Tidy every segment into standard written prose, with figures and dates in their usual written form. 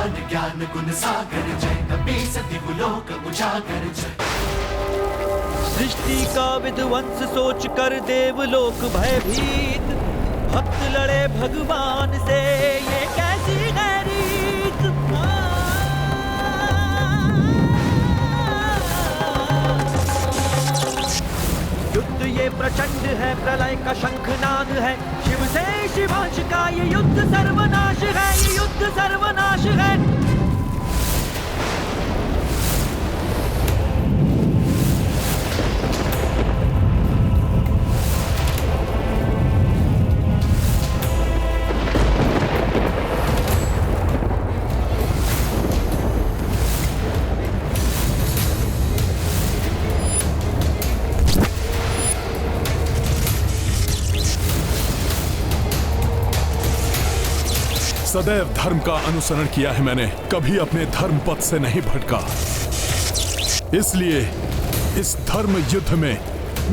महान ज्ञान गुण सागर जय, कपि सति लोक उजागर जय। सृष्टि का विध्वंस सोच कर देवलोक भयभीत, भक्त लड़े भगवान से ये कैसी है रीत। युद्ध ये प्रचंड है, प्रलय का शंखनाद है, शिव से शिवांश का ये युद्ध सर्वनाश है, ये युद्ध सर्वनाश है। सदैव धर्म का अनुसरण किया है मैंने, कभी अपने धर्म पथ से नहीं भटका। इसलिए इस धर्म युद्ध में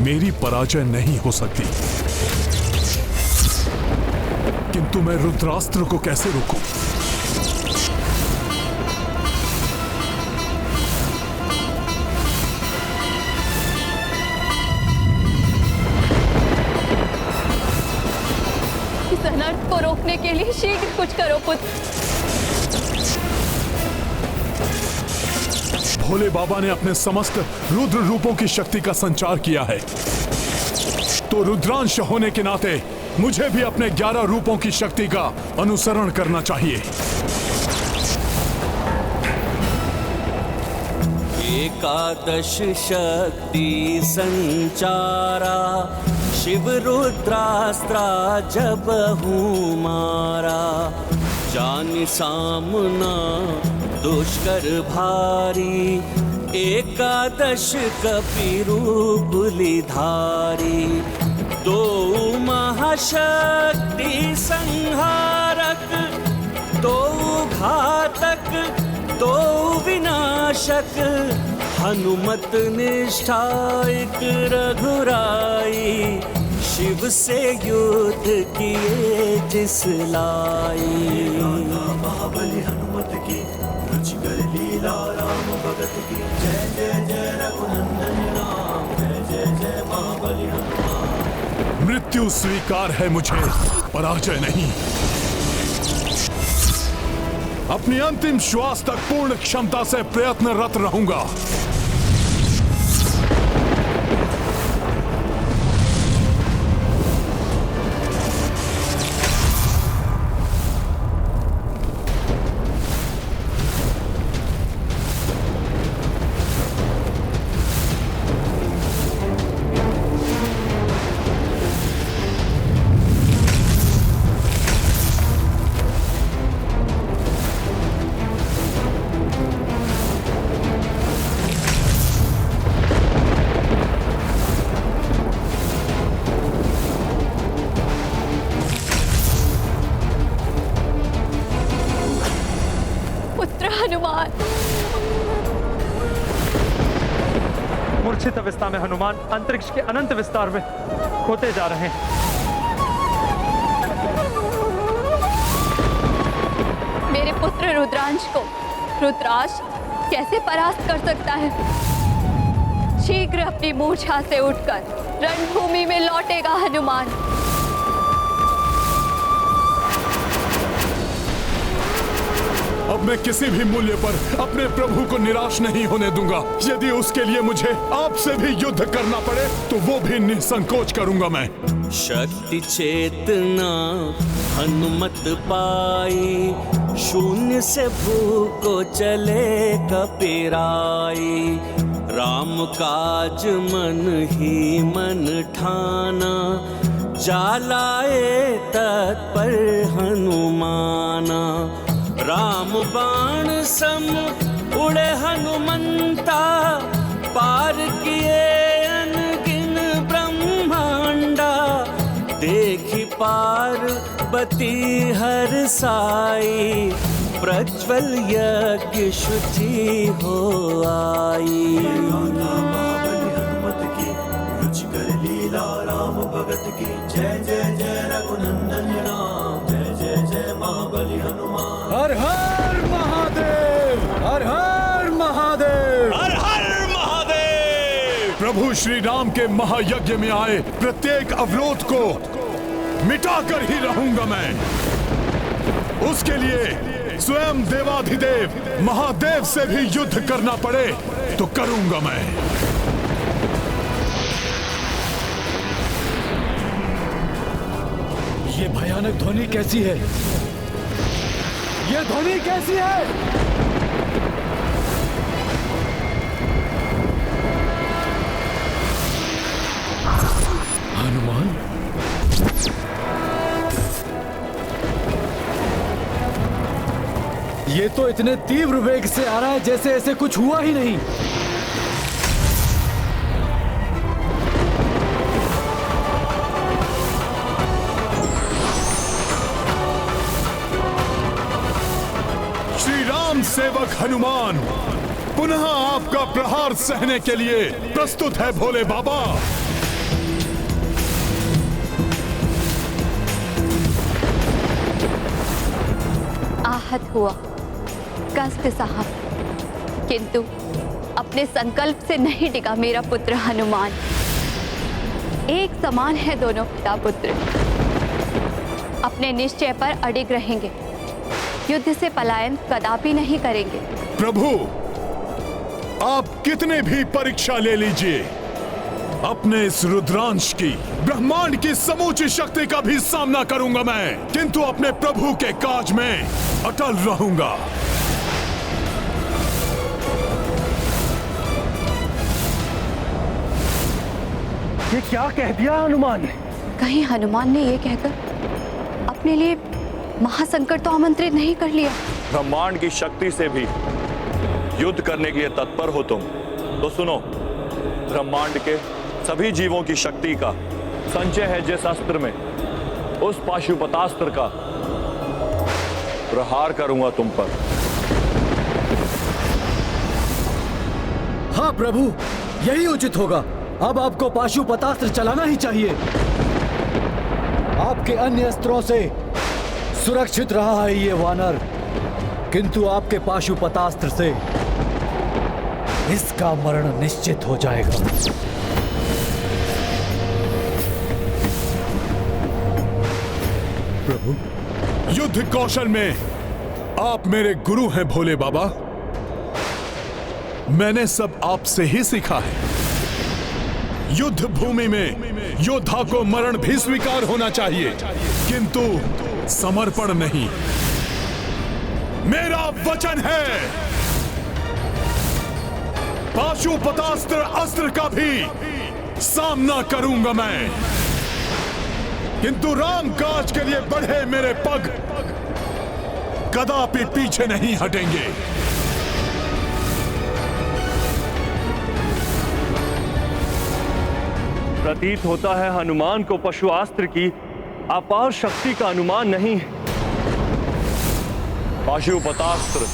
मेरी पराजय नहीं हो सकती। किंतु मैं रुद्रास्त्र को कैसे रोकूं? इस अनर्थ को रोकने के लिए शीघ्र कुछ करो पुत्र। भोले बाबा ने अपने समस्त रुद्र रूपों की शक्ति का संचार किया है, तो रुद्रांश होने के नाते मुझे भी अपने 11 रूपों की शक्ति का अनुसरण करना चाहिए। एकादश शक्ति संचारा, शिव रुद्रास्त्रा जब हूँ मारा। जान सामना दुष्कर भारी, एकादश कपि रूप धारी। दो महाशक्ति संहारक, दो घातक दो विनाशक। हनुमत निष्ठा एक रघुराई, शिव से युद्ध किए जिस लाई। महाबली हनुमत की रुचिकर लीला, राम भगत की जय जय जय रघुनंदन राम, जय जय जय महाबली हनुमान। मृत्यु स्वीकार है मुझे, पराजय नहीं। अपनी अंतिम श्वास तक पूर्ण क्षमता से प्रयत्नरत रहूंगा। हनुमान। मूर्छित अवस्था में हनुमान अंतरिक्ष के अनंत विस्तार में खोते जा रहे हैं। मेरे पुत्र रुद्रांश को रुद्राक्ष कैसे परास्त कर सकता है? शीघ्र अपनी मूर्छा से उठकर रणभूमि में लौटेगा हनुमान। अब मैं किसी भी मूल्य पर अपने प्रभु को निराश नहीं होने दूंगा। यदि उसके लिए मुझे आपसे भी युद्ध करना पड़े तो वो भी निसंकोच करूंगा मैं। शक्ति चेतना हनुमत पाई, शून्य से भूको चले कपिराई। राम काज मन ही मन ठाना, जालाए तत्पर हनुमाना। राम बाण सम उड़े हनुमंता, पार किए अनगिन ब्रह्मांडा। देखी पार्वती हर साई, प्रज्वल यज्ञ शुचि हो आई। महाबली हनुमत की रुचिकर लीला, राम भगत की जय जय जय रघुनंदन राम, जय जय जय महाबली हनुमान। हर हर महादेव। प्रभु श्री राम के महायज्ञ में आए प्रत्येक अवरोध को मिटाकर ही रहूंगा मैं। उसके लिए स्वयं देवाधिदेव महादेव से भी युद्ध करना पड़े तो करूंगा मैं। ये भयानक ध्वनि कैसी है? ये ध्वनि कैसी है? हनुमान, ये तो इतने तीव्र वेग से आ रहा है जैसे ऐसे कुछ हुआ ही नहीं। श्री राम सेवक हनुमान पुनः आपका प्रहार सहने के लिए प्रस्तुत है भोले बाबा। आहत हुआ, कष्ट सहा, किंतु अपने संकल्प से नहीं डिगा मेरा पुत्र हनुमान। एक समान है दोनों पिता पुत्र, अपने निश्चय पर अडिग रहेंगे, युद्ध से पलायन कदापि नहीं करेंगे। प्रभु, आप कितने भी परीक्षा ले लीजिए, अपने इस रुद्रांश की ब्रह्मांड की समूची शक्ति का भी सामना करूंगा मैं, किंतु अपने प्रभु के काज में अटल रहूंगा। ये क्या कह दिया हनुमान ने? कहीं हनुमान ने ये कहकर अपने लिए महासंकट तो आमंत्रित नहीं कर लिया? ब्रह्मांड की शक्ति से भी युद्ध करने के लिए तत्पर हो तुम तो सुनो, ब्रह्मांड के सभी जीवों की शक्ति का संचय है जिस अस्त्र में, उस पाशुपतास्त्र का प्रहार करूंगा तुम पर। हाँ प्रभु, यही उचित होगा। अब आपको पाशुपतास्त्र चलाना ही चाहिए। आपके अन्य अस्त्रों से सुरक्षित रहा है ये वानर, किंतु आपके पाशुपतास्त्र से इसका मरण निश्चित हो जाएगा। प्रभु, युद्ध कौशल में आप मेरे गुरु हैं भोले बाबा। मैंने सब आपसे ही सीखा है। युद्ध भूमि में योद्धा को मरण भी स्वीकार होना चाहिए, किंतु समर्पण नहीं। मेरा वचन है, पाशुपतास्त्र अस्त्र का भी सामना करूंगा मैं, किंतु राम काज के लिए बढ़े मेरे पग कदापि पीछे नहीं हटेंगे। प्रतीत होता है हनुमान को पशुआस्त्र की अपार शक्ति का अनुमान नहीं है। पाशुपतास्त्र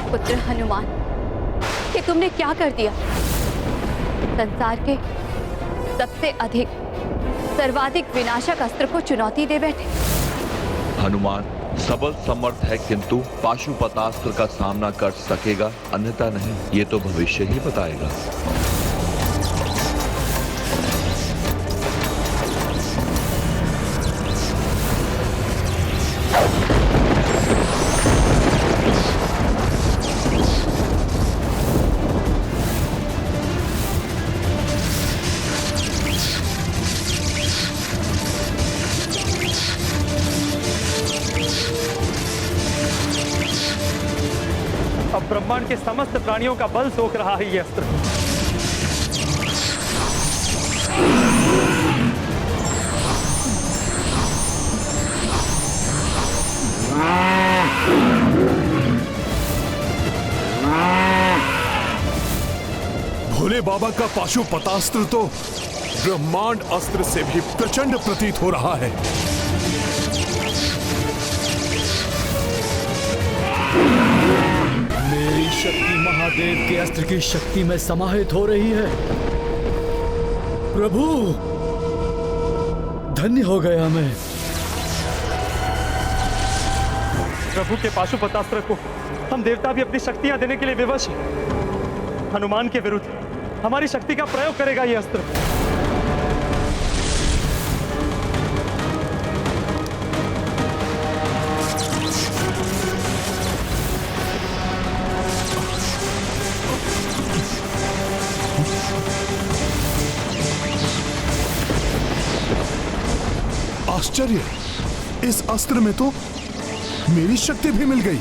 पुत्र हनुमान, कि तुमने क्या कर दिया? संसार के सबसे अधिक सर्वाधिक विनाशक अस्त्र को चुनौती दे बैठे। हनुमान सबल समर्थ है, किंतु पाशुपतास्त्र का सामना कर सकेगा अन्यथा नहीं, ये तो भविष्य ही बताएगा। अब ब्रह्मांड के समस्त प्राणियों का बल सोख रहा है ये अस्त्र। भोले बाबा का पाशुपतास्त्र तो ब्रह्मांड अस्त्र से भी प्रचंड प्रतीत हो रहा है। मेरी शक्ति महादेव के अस्त्र की शक्ति में समाहित हो रही है। प्रभु, धन्य हो गया मैं। प्रभु के पाशुपतास्त्र को हम देवता भी अपनी शक्तियां देने के लिए विवश हैं। हनुमान के विरुद्ध हमारी शक्ति का प्रयोग करेगा ये अस्त्र। आश्चर्य, इस अस्त्र में तो मेरी शक्ति भी मिल गई।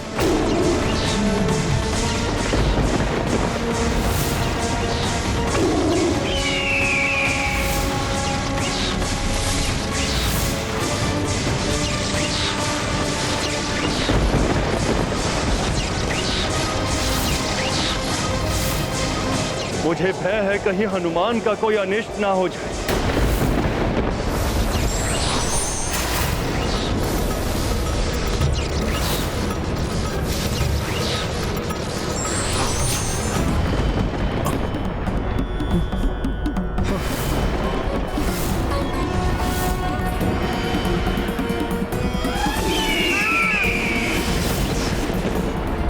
मुझे भय है कहीं हनुमान का कोई अनिष्ट ना हो जाए।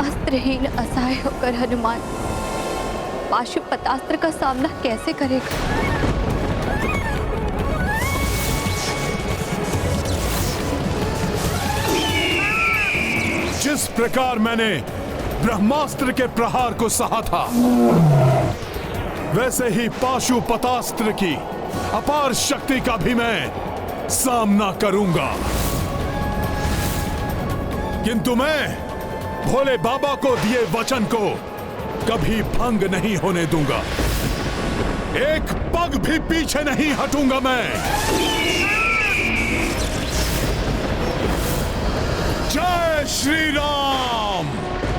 अस्त्रहीन असहाय होकर हनुमान पाशुपतास्त्र का सामना कैसे करेगा? जिस प्रकार मैंने ब्रह्मास्त्र के प्रहार को सहा था, वैसे ही पाशुपतास्त्र की अपार शक्ति का भी मैं सामना करूंगा। किंतु मैं भोले बाबा को दिए वचन को कभी भंग नहीं होने दूंगा। एक पग भी पीछे नहीं हटूंगा मैं। जय श्री राम।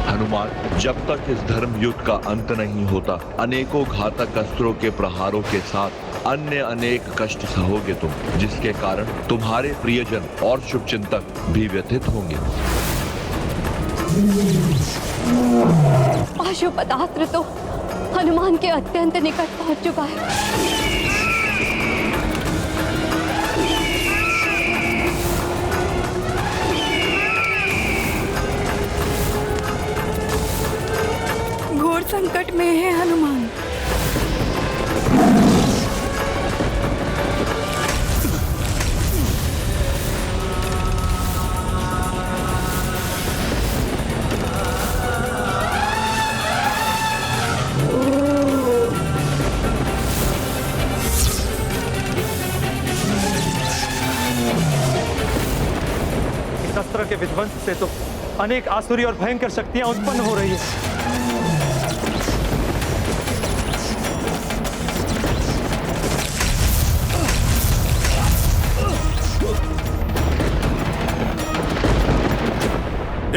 हनुमान, जब तक इस धर्म युद्ध का अंत नहीं होता, अनेकों घातक अस्त्रों के प्रहारों के साथ अन्य अनेक कष्ट सहोगे तुम, जिसके कारण तुम्हारे प्रियजन और शुभचिंतक भी व्यथित होंगे। पाशुपतास्त्र तो हनुमान के अत्यंत निकट पहुंच चुका है। घोर संकट में है हनुमान। अस्त्र के विध्वंस से तो अनेक आसुरी और भयंकर शक्तियां उत्पन्न हो रही है।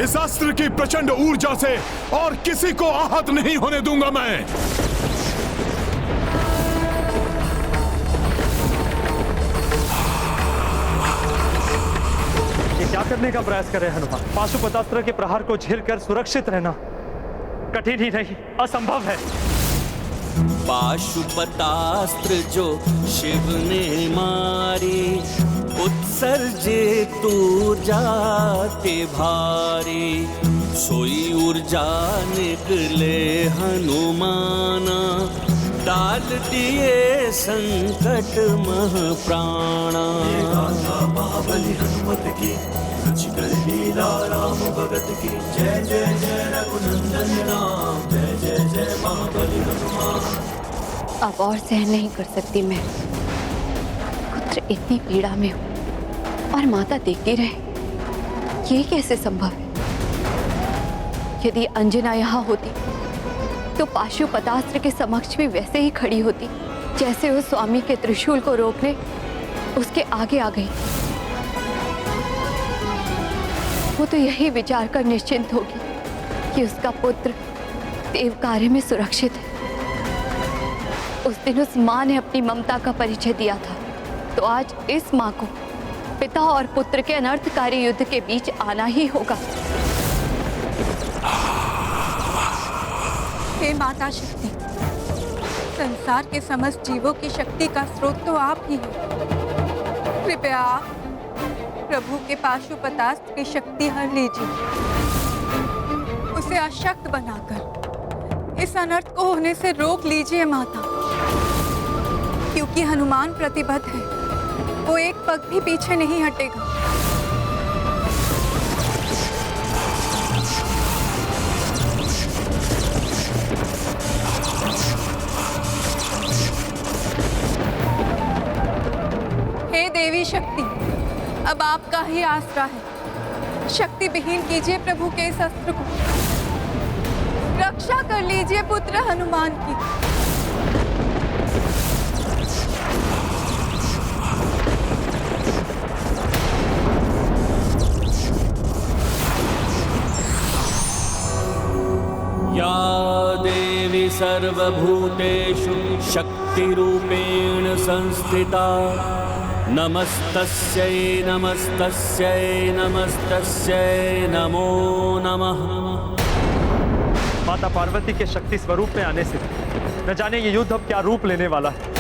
इस अस्त्र की प्रचंड ऊर्जा से और किसी को आहत नहीं होने दूंगा मैं। क्या करने का प्रयास कर रहे हैं हनुमान? पाशुपतास्त्र के प्रहार को झेलकर सुरक्षित रहना कठिन ही नहीं, असंभव है। पाशुपतास्त्र जो शिव ने मारी, उत्सर्जे ऊर्जा ते भारी। सोई ऊर्जा निकले हनुमाना, डाल दिए संकट मह प्राणा। महाबली हनुमत की, रच कर लीला राम भगत की। जय जय जय रघुनंदन राम, जय जय जय महाबली हनुमान। अब और सहन नहीं कर सकती मैं। पुत्र इतनी पीड़ा में हो और माता देखती रहे, ये कैसे संभव है? यदि अंजना यहाँ होती तो पाशुपतास्त्र के समक्ष भी वैसे ही खड़ी होती जैसे वो स्वामी के त्रिशूल को रोकने उसके आगे आ गई। वो तो यही विचार कर निश्चिंत होगी कि उसका पुत्र देव कार्य में सुरक्षित है। उस दिन उस माँ ने अपनी ममता का परिचय दिया था, तो आज इस माँ को पिता और पुत्र के अनर्थकारी युद्ध के बीच आना ही होगा। हे माता शक्ति, संसार के समस्त जीवों की शक्ति का स्रोत तो आप ही हैं। कृपया आप प्रभु के पाशुपतास्त्र की शक्ति हर लीजिए, उसे अशक्त बनाकर इस अनर्थ को होने से रोक लीजिए माता, क्योंकि हनुमान प्रतिबद्ध है, वो एक पग भी पीछे नहीं हटेगा। हे देवी शक्ति, अब आपका ही आसरा है। शक्ति विहीन कीजिए प्रभु के इस अस्त्र को, रक्षा कर लीजिए पुत्र हनुमान की। या देवी सर्वभूतेषु शक्तिरूपेण संस्थिता नमस्तस्यै नमस्तस्यै नमस्तस्यै नमो नमः। माता पार्वती के शक्ति स्वरूप में आने से न जाने ये युद्ध अब क्या रूप लेने वाला है।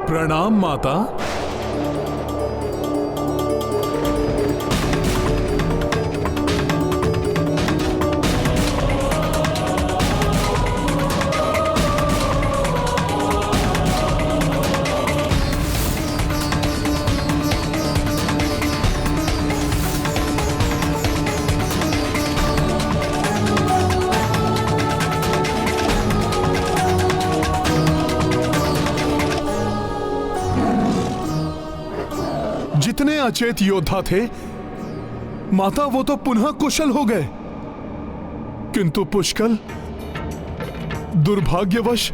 प्रणाम माता। जितने अचेत योद्धा थे माता, वो तो पुनः कुशल हो गए, किंतु पुष्कल दुर्भाग्यवश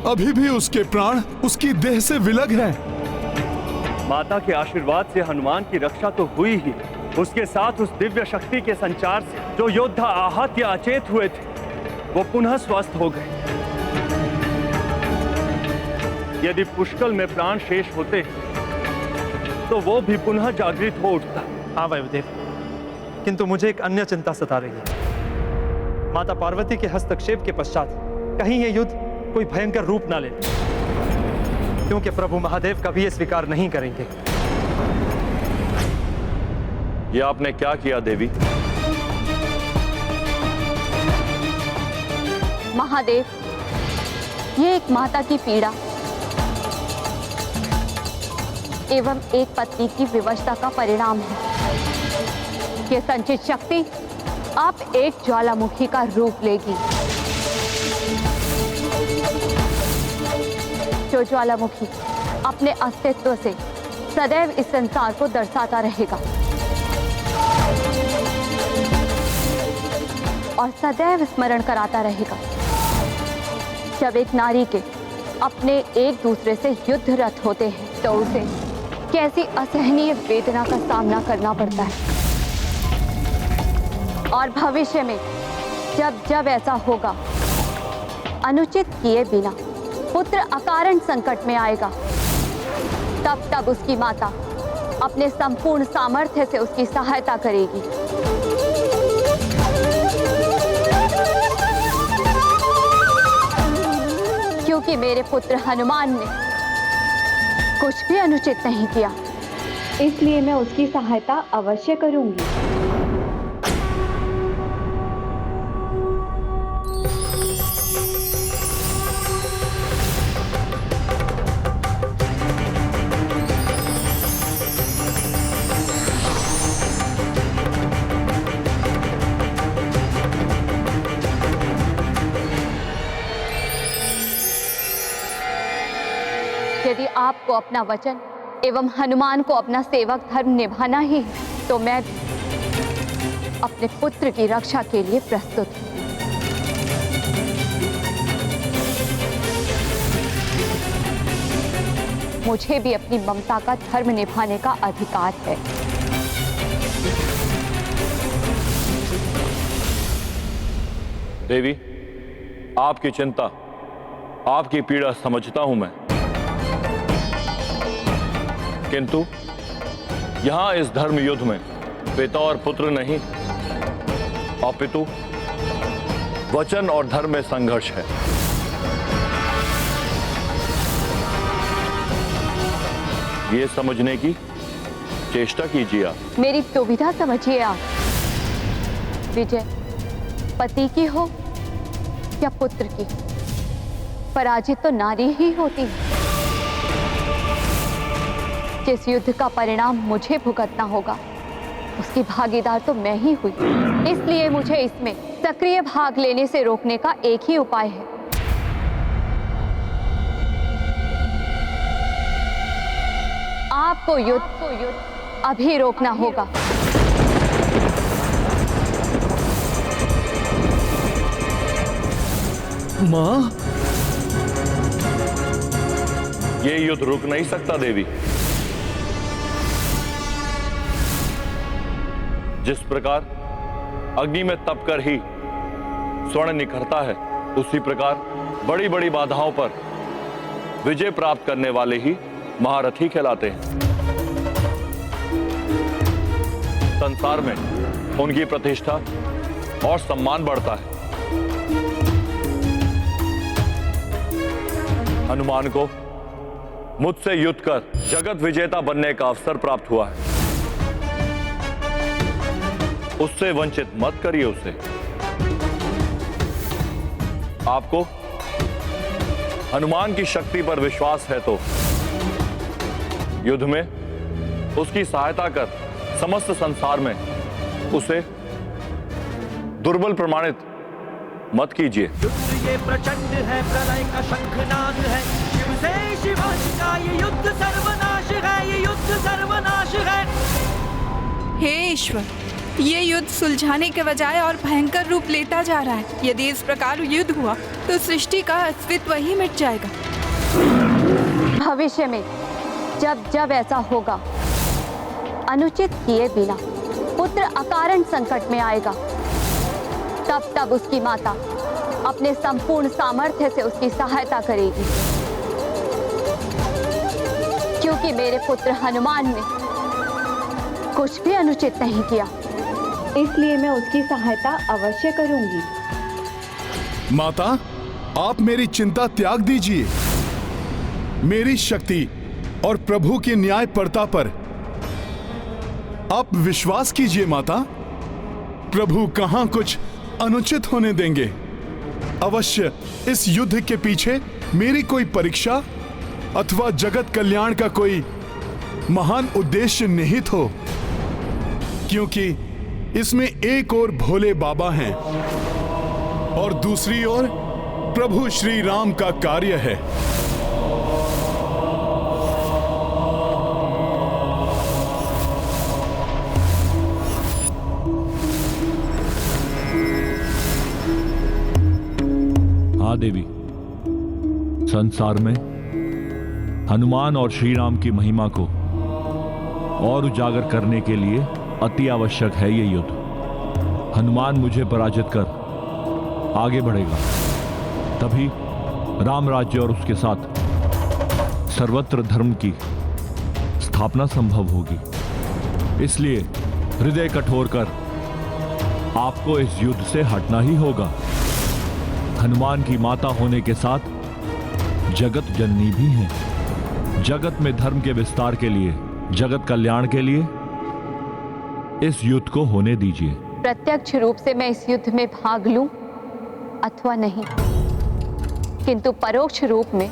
अभी भी उसके प्राण उसकी देह से विलग हैं। माता के आशीर्वाद से हनुमान की रक्षा तो हुई ही, उसके साथ उस दिव्य शक्ति के संचार से जो योद्धा आहत या अचेत हुए थे वो पुनः स्वस्थ हो गए। यदि पुष्कल में प्राण शेष होते तो वो भी पुनः जागृत हो उठता। हाँ वायुदेव, किंतु मुझे एक अन्य चिंता सता रही है। माता पार्वती के हस्तक्षेप के पश्चात कहीं ये युद्ध कोई भयंकर रूप ना ले, क्योंकि प्रभु महादेव कभी ये स्वीकार नहीं करेंगे। ये आपने क्या किया देवी? महादेव, ये एक माता की पीड़ा एवं एक पत्नी की विवशता का परिणाम है। ये संचित शक्ति आप एक ज्वालामुखी का रूप लेगी, जो ज्वालामुखी अपने अस्तित्व से सदैव इस संसार को दर्शाता रहेगा और सदैव स्मरण कराता रहेगा जब एक नारी के अपने एक दूसरे से युद्धरत होते हैं तो उसे कैसी असहनीय वेदना का सामना करना पड़ता है। और भविष्य में जब जब ऐसा होगा, अनुचित किए बिना पुत्र अकारण संकट में आएगा, तब तब उसकी माता अपने संपूर्ण सामर्थ्य से उसकी सहायता करेगी। क्योंकि मेरे पुत्र हनुमान ने कुछ भी अनुचित नहीं किया, इसलिए मैं उसकी सहायता अवश्य करूंगी। यदि आपको अपना वचन एवं हनुमान को अपना सेवक धर्म निभाना ही है, तो मैं अपने पुत्र की रक्षा के लिए प्रस्तुत हूँ। मुझे भी अपनी ममता का धर्म निभाने का अधिकार है। देवी, आपकी चिंता, आपकी पीड़ा समझता हूं मैं, किंतु यहां इस धर्म युद्ध में पिता और पुत्र नहीं, अपितु वचन और धर्म में संघर्ष है। ये समझने की चेष्टा कीजिए आप। मेरी दुविधा समझिए आप। विजय पति की हो या पुत्र की, पराजित तो नारी ही होती है। जिस युद्ध का परिणाम मुझे भुगतना होगा उसकी भागीदार तो मैं ही हुई। इसलिए मुझे इसमें सक्रिय भाग लेने से रोकने का एक ही उपाय है। आपको युद्ध अभी रोकना होगा। माँ, ये युद्ध रुक नहीं सकता देवी। जिस प्रकार अग्नि में तप कर ही स्वर्ण निखरता है, उसी प्रकार बड़ी बड़ी बाधाओं पर विजय प्राप्त करने वाले ही महारथी कहलाते हैं। संसार में उनकी प्रतिष्ठा और सम्मान बढ़ता है। हनुमान को मुझसे युद्ध कर जगत विजेता बनने का अवसर प्राप्त हुआ है। उससे वंचित मत करिए उसे। आपको हनुमान की शक्ति पर विश्वास है तो युद्ध में उसकी सहायता कर समस्त संसार में उसे दुर्बल प्रमाणित मत कीजिए। युद्ध ये प्रचंड है, प्रलय का शंखनाद है, शिव से शिवांश का ये युद्ध सर्वनाश है, ये युद्ध सर्वनाश है। हे ईश्वर, ये युद्ध सुलझाने के बजाय और भयंकर रूप लेता जा रहा है। यदि इस प्रकार युद्ध हुआ तो सृष्टि का अस्तित्व ही मिट जाएगा। भविष्य में जब जब ऐसा होगा, अनुचित किए बिना पुत्र अकारण संकट में आएगा, तब तब उसकी माता अपने संपूर्ण सामर्थ्य से उसकी सहायता करेगी। क्योंकि मेरे पुत्र हनुमान ने कुछ भी अनुचित नहीं किया, इसलिए मैं उसकी सहायता अवश्य करूंगी। माता, आप मेरी चिंता त्याग दीजिए। मेरी शक्ति और प्रभु की न्यायपरता पर आप विश्वास कीजिए माता। प्रभु कहां कुछ अनुचित होने देंगे। अवश्य इस युद्ध के पीछे मेरी कोई परीक्षा अथवा जगत कल्याण का कोई महान उद्देश्य निहित हो, क्योंकि इसमें एक ओर भोले बाबा हैं और दूसरी ओर प्रभु श्री राम का कार्य है। हाँ देवी, संसार में हनुमान और श्री राम की महिमा को और उजागर करने के लिए अति आवश्यक है ये युद्ध। हनुमान मुझे पराजित कर आगे बढ़ेगा, तभी राम राज्य और उसके साथ सर्वत्र धर्म की स्थापना संभव होगी। इसलिए हृदय कठोर कर आपको इस युद्ध से हटना ही होगा। हनुमान की माता होने के साथ जगत जननी भी हैं। जगत में धर्म के विस्तार के लिए, जगत कल्याण के लिए इस युद्ध को होने दीजिए। प्रत्यक्ष रूप से मैं इस युद्ध में भाग लूं अथवा नहीं, किंतु परोक्ष रूप में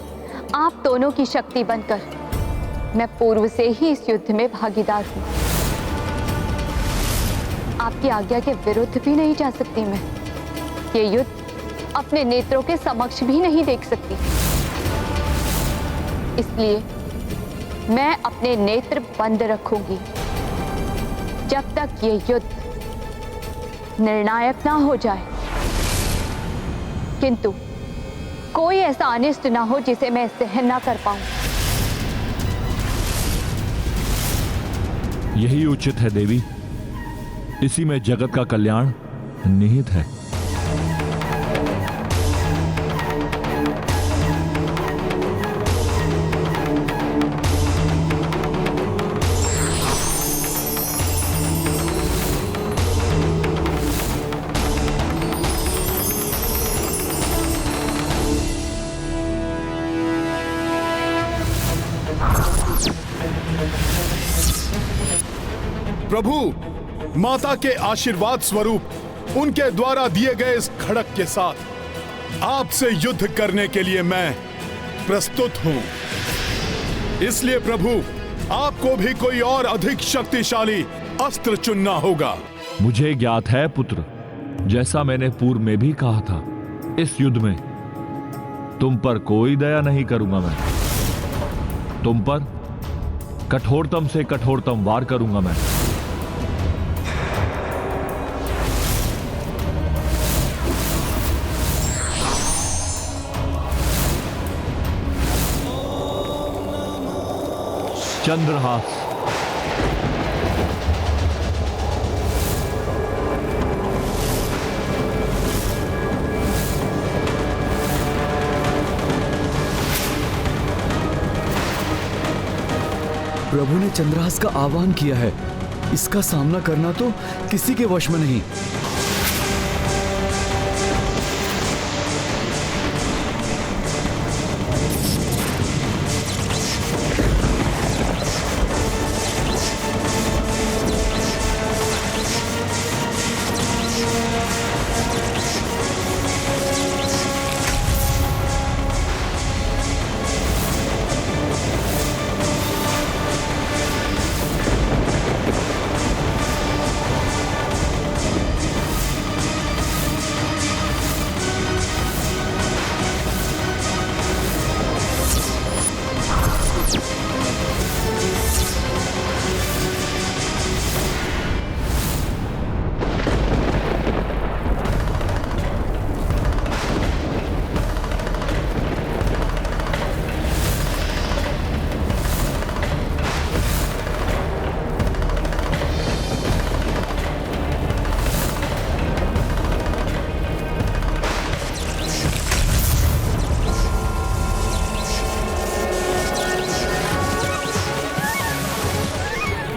आप दोनों की शक्ति बनकर मैं पूर्व से ही इस युद्ध में भागीदार हूं। आपकी आज्ञा के विरुद्ध भी नहीं जा सकती मैं। ये युद्ध अपने नेत्रों के समक्ष भी नहीं देख सकती। इसलिए मैं अपने नेत्र बंद रखूंगी जब तक ये युद्ध निर्णायक ना हो जाए। किंतु कोई ऐसा अनिष्ट ना हो जिसे मैं सहन ना कर पाऊं। यही उचित है देवी। इसी में जगत का कल्याण निहित है। प्रभु, माता के आशीर्वाद स्वरूप उनके द्वारा दिए गए इस खड़क के साथ आपसे युद्ध करने के लिए मैं प्रस्तुत हूं। इसलिए प्रभु, आपको भी कोई और अधिक शक्तिशाली अस्त्र चुनना होगा। मुझे ज्ञात है पुत्र, जैसा मैंने पूर्व में भी कहा था, इस युद्ध में तुम पर कोई दया नहीं करूंगा। मैं तुम पर कठोरतम से कठोरतम वार करूंगा। मैं चंद्रहास। प्रभु ने चंद्रहास का आह्वान किया है। इसका सामना करना तो किसी के वश में नहीं।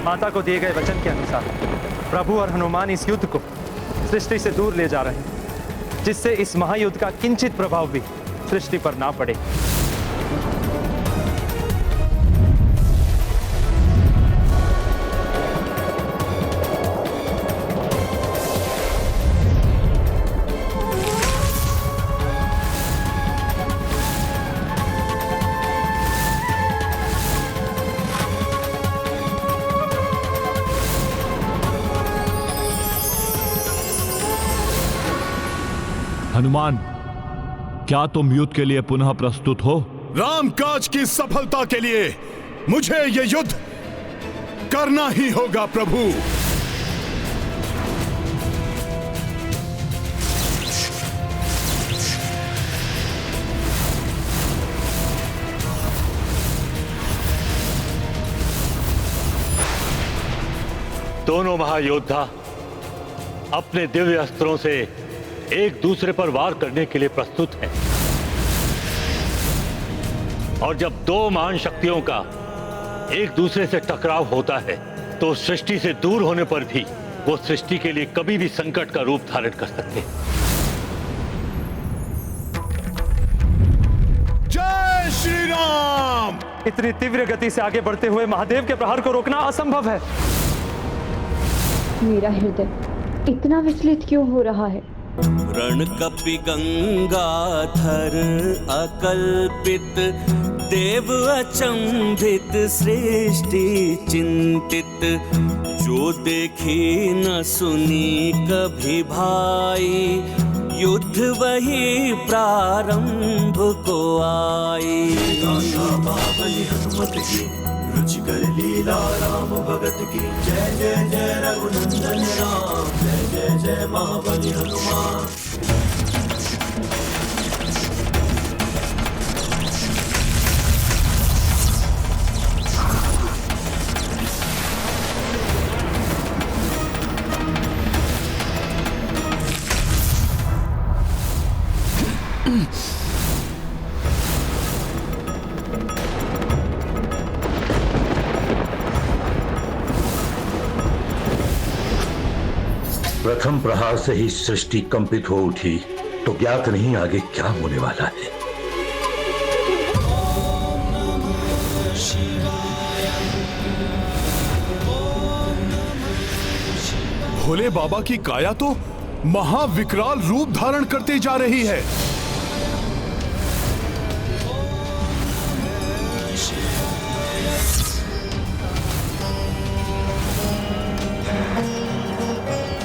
माता को दिए गए वचन के अनुसार प्रभु और हनुमान इस युद्ध को सृष्टि से दूर ले जा रहे हैं, जिससे इस महायुद्ध का किंचित प्रभाव भी सृष्टि पर ना पड़े। हनुमान, क्या तुम युद्ध के लिए पुनः प्रस्तुत हो? रामकाज की सफलता के लिए मुझे यह युद्ध करना ही होगा प्रभु। दोनों महायोद्धा अपने दिव्य अस्त्रों से एक दूसरे पर वार करने के लिए प्रस्तुत हैं। और जब दो महान शक्तियों का एक दूसरे से टकराव होता है तो सृष्टि से दूर होने पर भी वो सृष्टि के लिए कभी भी संकट का रूप धारण कर सकते हैं। जय श्री राम। इतनी तीव्र गति से आगे बढ़ते हुए महादेव के प्रहार को रोकना असंभव है। मेरा हृदय इतना विचलित क्यों हो रहा है? रण कपि गंगाधर अकल्पित, देव अचंभित सृष्टि चिंतित, जो देखी न सुनी कभी भाई, युद्ध वही प्रारंभ को आई। महाबली हनुमत की रुचिकर लीला राम भगत की, जय जय जय रघुनंदन राम, जय जय जय महाबली हनुमान। प्रथम प्रहार से ही सृष्टि कंपित हो उठी, तो ज्ञात नहीं आगे क्या होने वाला है। भोले बाबा की काया तो महाविकराल रूप धारण करती जा रही है।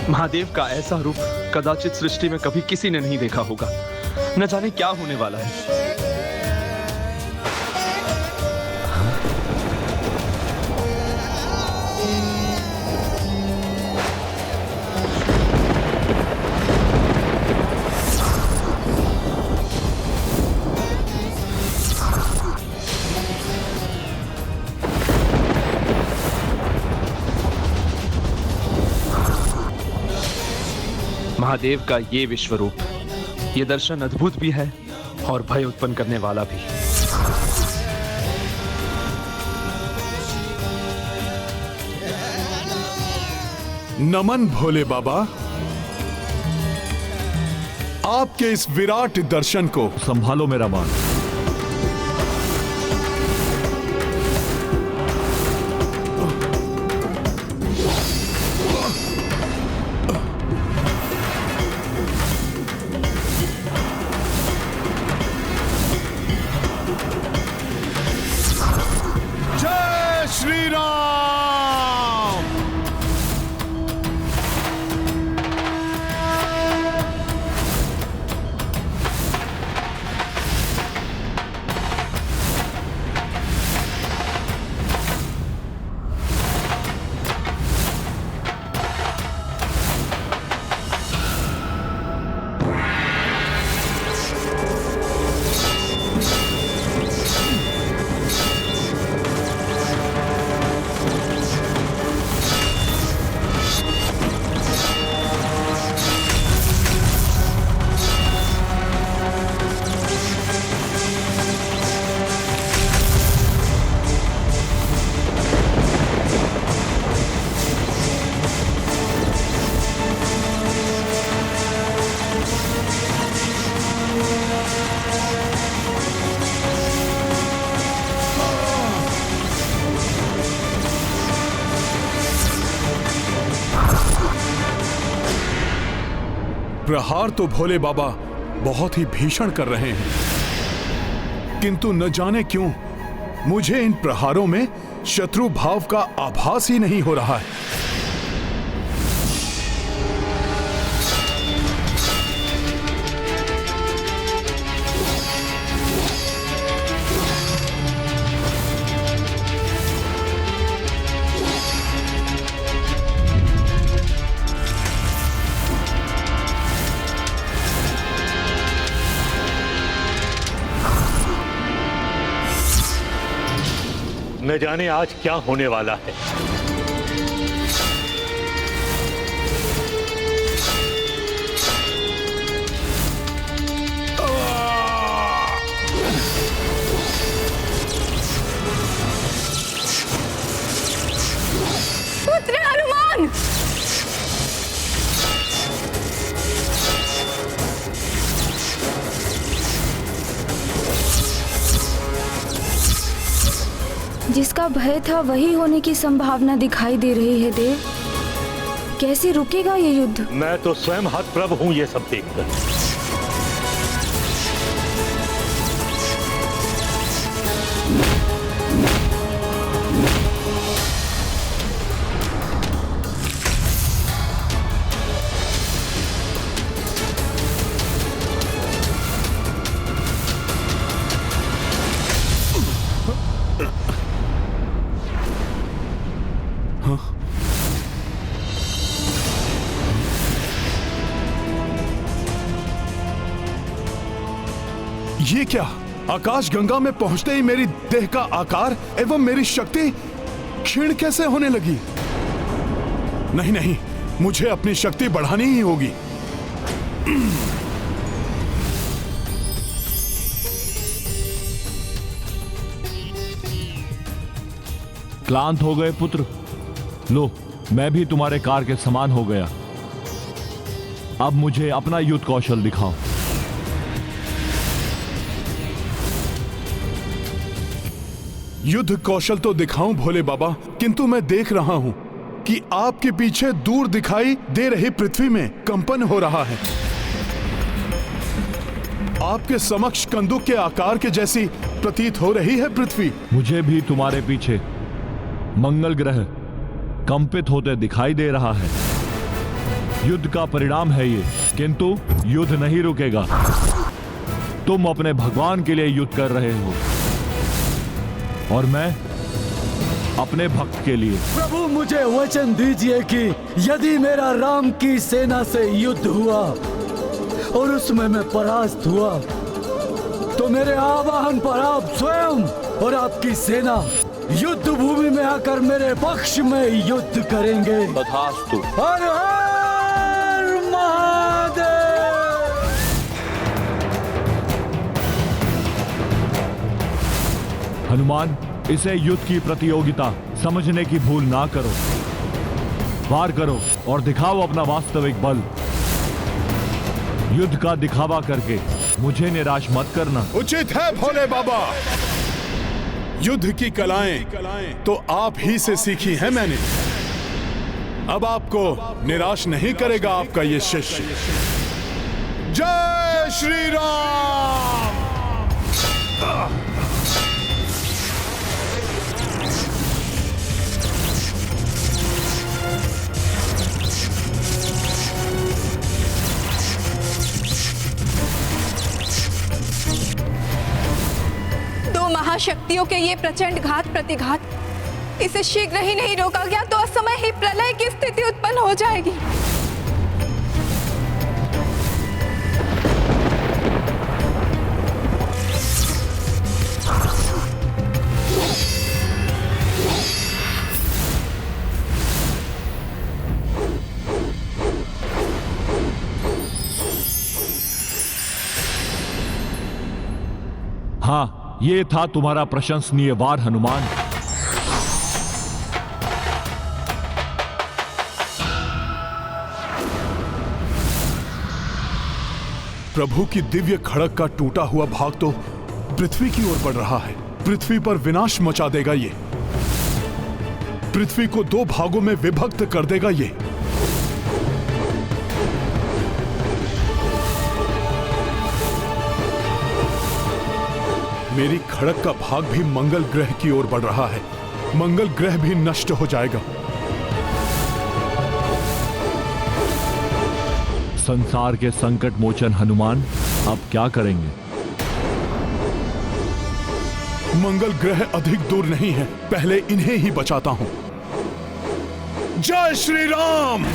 महादेव का ऐसा रूप कदाचित सृष्टि में कभी किसी ने नहीं देखा होगा। न जाने क्या होने वाला है। महादेव का ये विश्व रूप, ये दर्शन अद्भुत भी है और भय उत्पन्न करने वाला भी। नमन भोले बाबा, आपके इस विराट दर्शन को संभालो मेरा मान। श्री राम। प्रहार तो भोले बाबा बहुत ही भीषण कर रहे हैं, किंतु न जाने क्यों मुझे इन प्रहारों में शत्रु भाव का आभास ही नहीं हो रहा है। न जाने आज क्या होने वाला है। पुत्र हनुमान, जिसका भय था वही होने की संभावना दिखाई दे रही है देव। कैसे रुकेगा ये युद्ध? मैं तो स्वयं हतप्रभ हूं ये सब देखकर। ये क्या? आकाश गंगा में पहुंचते ही मेरी देह का आकार एवं मेरी शक्ति क्षीण कैसे होने लगी? नहीं नहीं, मुझे अपनी शक्ति बढ़ानी ही होगी। क्लांत हो गए पुत्र? लो, मैं भी तुम्हारे कार के समान हो गया। अब मुझे अपना युद्ध कौशल दिखाओ। युद्ध कौशल तो दिखाऊं भोले बाबा, किंतु मैं देख रहा हूं कि आपके पीछे दूर दिखाई दे रही पृथ्वी में कंपन हो रहा है। आपके समक्ष कंदूक के आकार के जैसी प्रतीत हो रही है पृथ्वी। मुझे भी तुम्हारे पीछे मंगल ग्रह कंपित होते दिखाई दे रहा है। युद्ध का परिणाम है ये, किंतु युद्ध नहीं रुकेगा। तुम अपने भगवान के लिए युद्ध कर रहे हो और मैं अपने भक्त के लिए। प्रभु मुझे वचन दीजिए कि यदि मेरा राम की सेना से युद्ध हुआ और उसमें मैं परास्त हुआ तो मेरे आवाहन पर आप स्वयं और आपकी सेना युद्ध भूमि में आकर मेरे पक्ष में युद्ध करेंगे। तथास्तु। हर हर महादेव। हनुमान, इसे युद्ध की प्रतियोगिता समझने की भूल ना करो। वार करो और दिखाओ अपना वास्तविक बल। युद्ध का दिखावा करके मुझे निराश मत करना। उचित है भोले बाबा। युद्ध की कलाएं तो आप ही से सीखी हैं मैंने। अब आपको निराश नहीं करेगा आपका ये शिष्य। जय श्री राम। महाशक्तियों के ये प्रचंड घात प्रतिघात, इसे शीघ्र ही नहीं रोका गया तो असमय ही प्रलय की स्थिति उत्पन्न हो जाएगी। हाँ, ये था तुम्हारा प्रशंसनीय वार हनुमान। प्रभु की दिव्य खड़ग का टूटा हुआ भाग तो पृथ्वी की ओर बढ़ रहा है। पृथ्वी पर विनाश मचा देगा ये। पृथ्वी को दो भागों में विभक्त कर देगा ये। मेरी खड़ग का भाग भी मंगल ग्रह की ओर बढ़ रहा है। मंगल ग्रह भी नष्ट हो जाएगा। संसार के संकट मोचन हनुमान अब क्या करेंगे? मंगल ग्रह अधिक दूर नहीं है, पहले इन्हें ही बचाता हूं। जय श्री राम।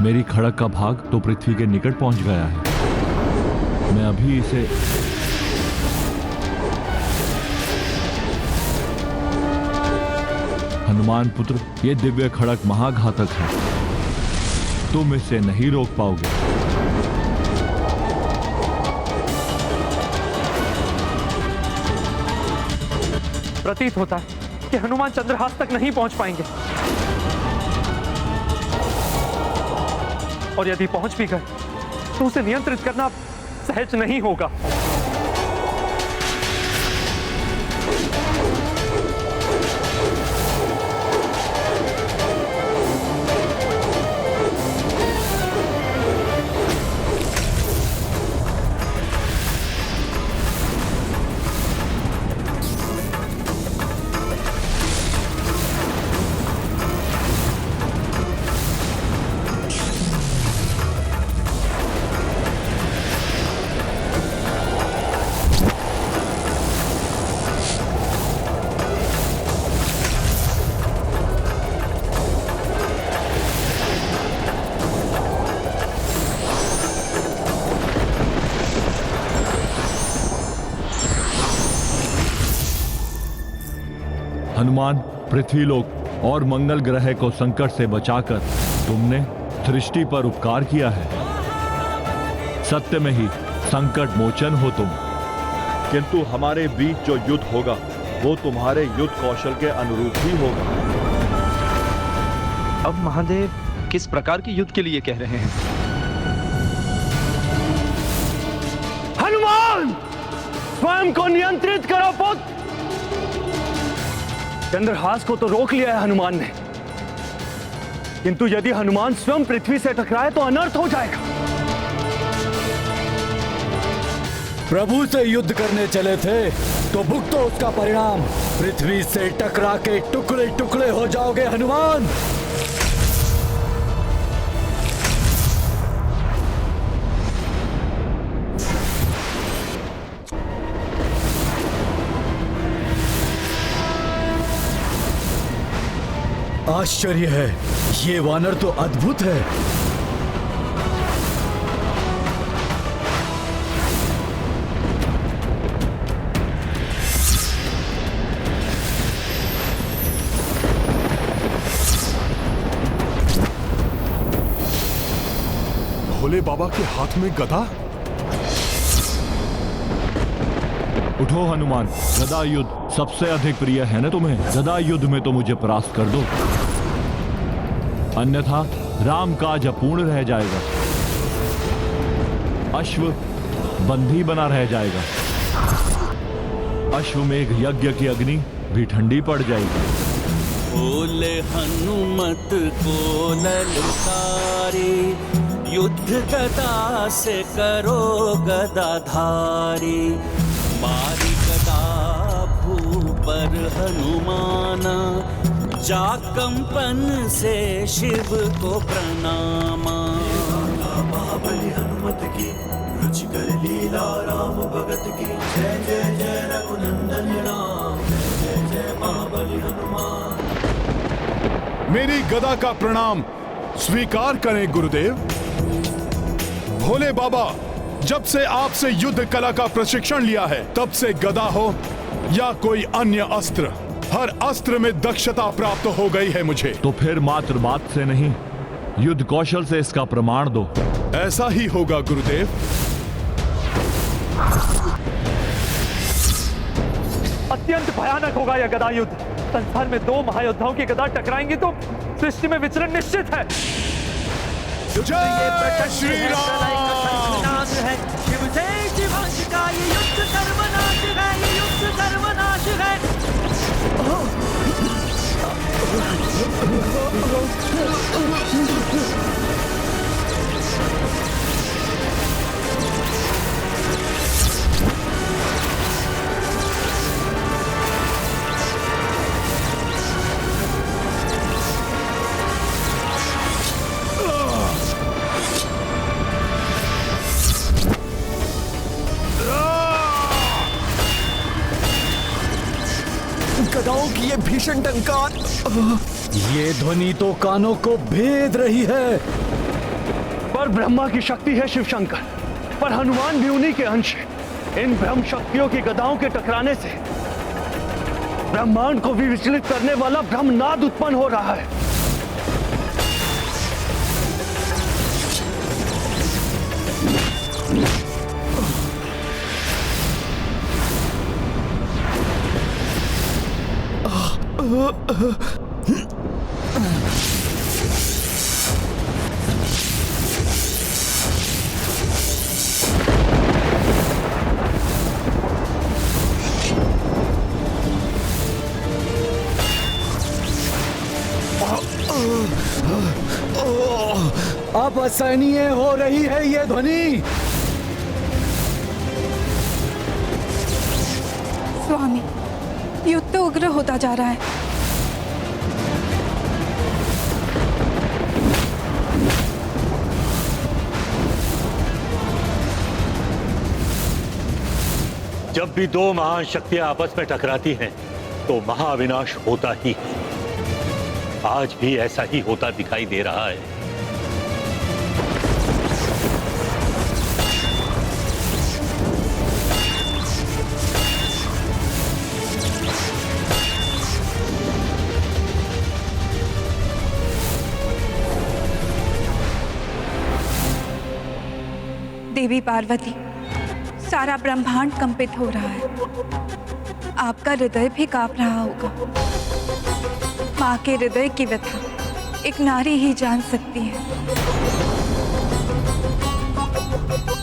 मेरी खड़ग का भाग तो पृथ्वी के निकट पहुंच गया है। मैं अभी इसे हनुमान पुत्र, ये दिव्य खड़ग महाघातक है। तुम इसे नहीं रोक पाओगे। प्रतीत होता है कि हनुमान चंद्रहास तक नहीं पहुंच पाएंगे, और यदि पहुंच भी गए तो उसे नियंत्रित करना सहज नहीं होगा। हनुमान, पृथ्वीलोक और मंगल ग्रह को संकट से बचाकर तुमने सृष्टि पर उपकार किया है। सत्य में ही संकट मोचन हो तुम, किंतु हमारे बीच जो युद्ध होगा वो तुम्हारे युद्ध कौशल के अनुरूप ही होगा। अब महादेव किस प्रकार के युद्ध के लिए कह रहे हैं? हनुमान, स्वयं को नियंत्रित करो पुत्र। चंद्रहास को तो रोक लिया है हनुमान ने, किंतु यदि हनुमान स्वयं पृथ्वी से टकराए तो अनर्थ हो जाएगा। प्रभु से युद्ध करने चले थे तो भुगतो उसका परिणाम। पृथ्वी से टकरा के टुकड़े टुकड़े हो जाओगे हनुमान। आश्चर्य है, ये वानर तो अद्भुत है। भोले बाबा के हाथ में गदा। उठो हनुमान, गदा युद्ध सबसे अधिक प्रिय है ना तुम्हें? गदा युद्ध में तो मुझे परास्त कर दो, अन्यथा राम काज अपूर्ण रह जाएगा, अश्व बंधी बना रह जाएगा, अश्वमेघ यज्ञ की अग्नि भी ठंडी पड़ जाएगी। बोले हनुमत को ललकारे, युद्ध गदा से करो गदाधारी। मारी गदा भूपर हनुमाना, जा कंपन से शिव को प्रणामा। महाबली हनुमत की रुचिकर लीला राम भगत की। जय जय जय रघुनंदन राम, जय जय जय महाबली हनुमान। मेरी गदा का प्रणाम स्वीकार करें गुरुदेव। भोले बाबा, जब से आपसे युद्ध कला का प्रशिक्षण लिया है तब से गदा हो या कोई अन्य अस्त्र, हर अस्त्र में दक्षता प्राप्त हो गई है मुझे। तो फिर मात्र बात से नहीं, युद्ध कौशल से इसका प्रमाण दो। ऐसा ही होगा गुरुदेव। अत्यंत भयानक होगा यह गदा युद्ध। संसार में दो महायोद्धाओं की गदा टकराएंगी तो सृष्टि में विचरण निश्चित है। जय श्री राम। है शिव से जीवांश का ये युद्ध सर्वनाश है, ये युद्ध सर्वनाश है। गदाओं की ये भीषण टंकार, ये ध्वनि तो कानों को भेद रही है। पर ब्रह्मा की शक्ति है शिव शंकर, पर हनुमान भी उन्हीं के अंश है। इन ब्रह्म शक्तियों की गदाओं के टकराने से ब्रह्मांड को भी विचलित करने वाला ब्रह्मनाद उत्पन्न हो रहा है। अब असहनीय हो रही है ये ध्वनि। स्वामी, युद्ध तो उग्र होता जा रहा है। जब भी दो महान शक्तियां आपस में टकराती हैं तो महाविनाश होता ही है। आज भी ऐसा ही होता दिखाई दे रहा है। देवी पार्वती, सारा ब्रह्मांड कंपित हो रहा है। आपका हृदय भी कांप रहा होगा। माँ के हृदय की व्यथा एक नारी ही जान सकती है।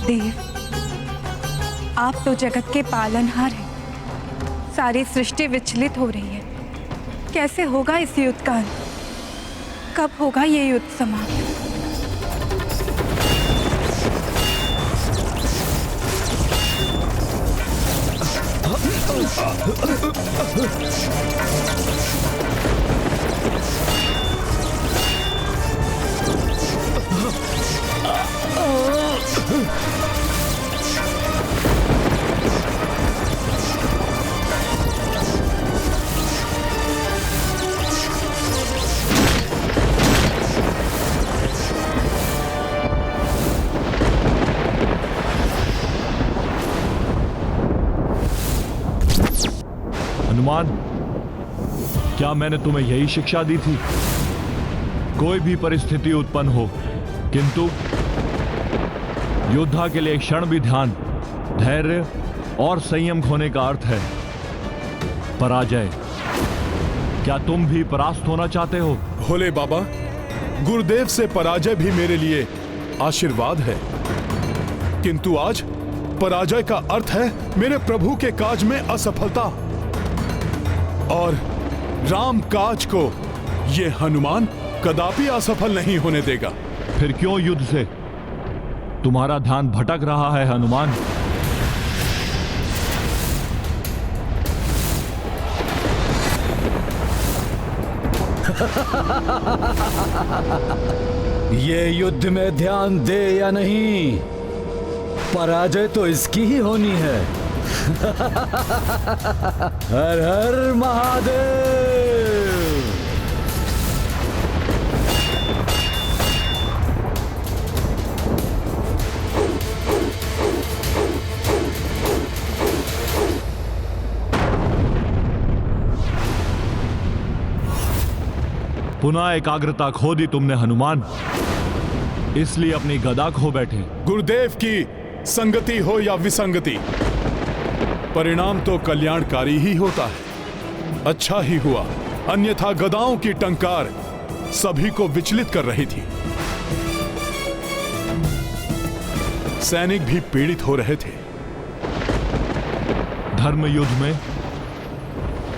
देव, आप तो जगत के पालनहार हैं। सारी सृष्टि विचलित हो रही है। कैसे होगा इस युद्ध का अंत? कब होगा ये युद्ध समाप्त? हनुमान, क्या मैंने तुम्हें यही शिक्षा दी थी? कोई भी परिस्थिति उत्पन्न हो, किंतु योद्धा के लिए एक क्षण भी ध्यान, धैर्य और संयम खोने का अर्थ है पराजय। क्या तुम भी परास्त होना चाहते हो? भोले बाबा, गुरुदेव से पराजय भी मेरे लिए आशीर्वाद है, किंतु आज पराजय का अर्थ है मेरे प्रभु के काज में असफलता, और राम काज को ये हनुमान कदापि असफल नहीं होने देगा। फिर क्यों युद्ध से तुम्हारा ध्यान भटक रहा है हनुमान? ये युद्ध में ध्यान दे या नहीं, पराजय तो इसकी ही होनी है। हर हर महादेव। पुनः एकाग्रता खो दी तुमने हनुमान, इसलिए अपनी गदा खो बैठे। गुरुदेव की संगति हो या विसंगति, परिणाम तो कल्याणकारी ही होता है। अच्छा ही हुआ, अन्यथा गदाओं की टंकार सभी को विचलित कर रही थी। सैनिक भी पीड़ित हो रहे थे। धर्म युद्ध में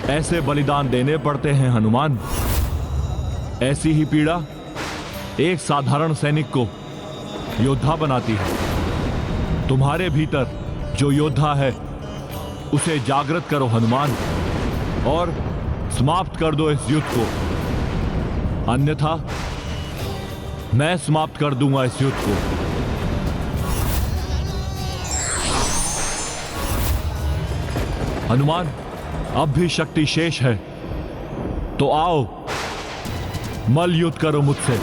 ऐसे बलिदान देने पड़ते हैं हनुमान। ऐसी ही पीड़ा एक साधारण सैनिक को योद्धा बनाती है। तुम्हारे भीतर जो योद्धा है उसे जागृत करो हनुमान, और समाप्त कर दो इस युद्ध को, अन्यथा मैं समाप्त कर दूंगा इस युद्ध को। हनुमान, अब भी शक्ति शेष है, तो आओ मल युद्ध करो मुझसे।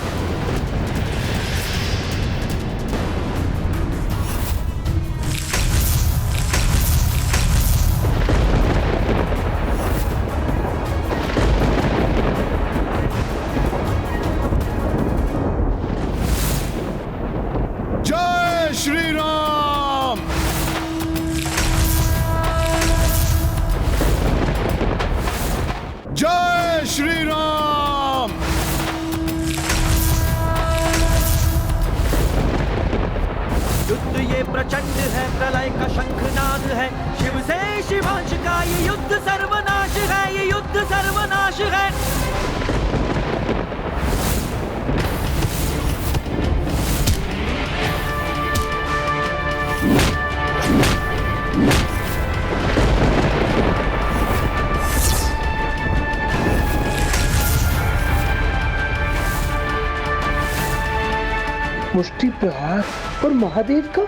जय श्री राम। जय श्री राम। युद्ध ये प्रचंड है, प्रलय का शंखनाद है, शिव से शिवांश का ये युद्ध सर्वनाश है, ये युद्ध सर्वनाश है। मुष्टि प्रहार और महादेव का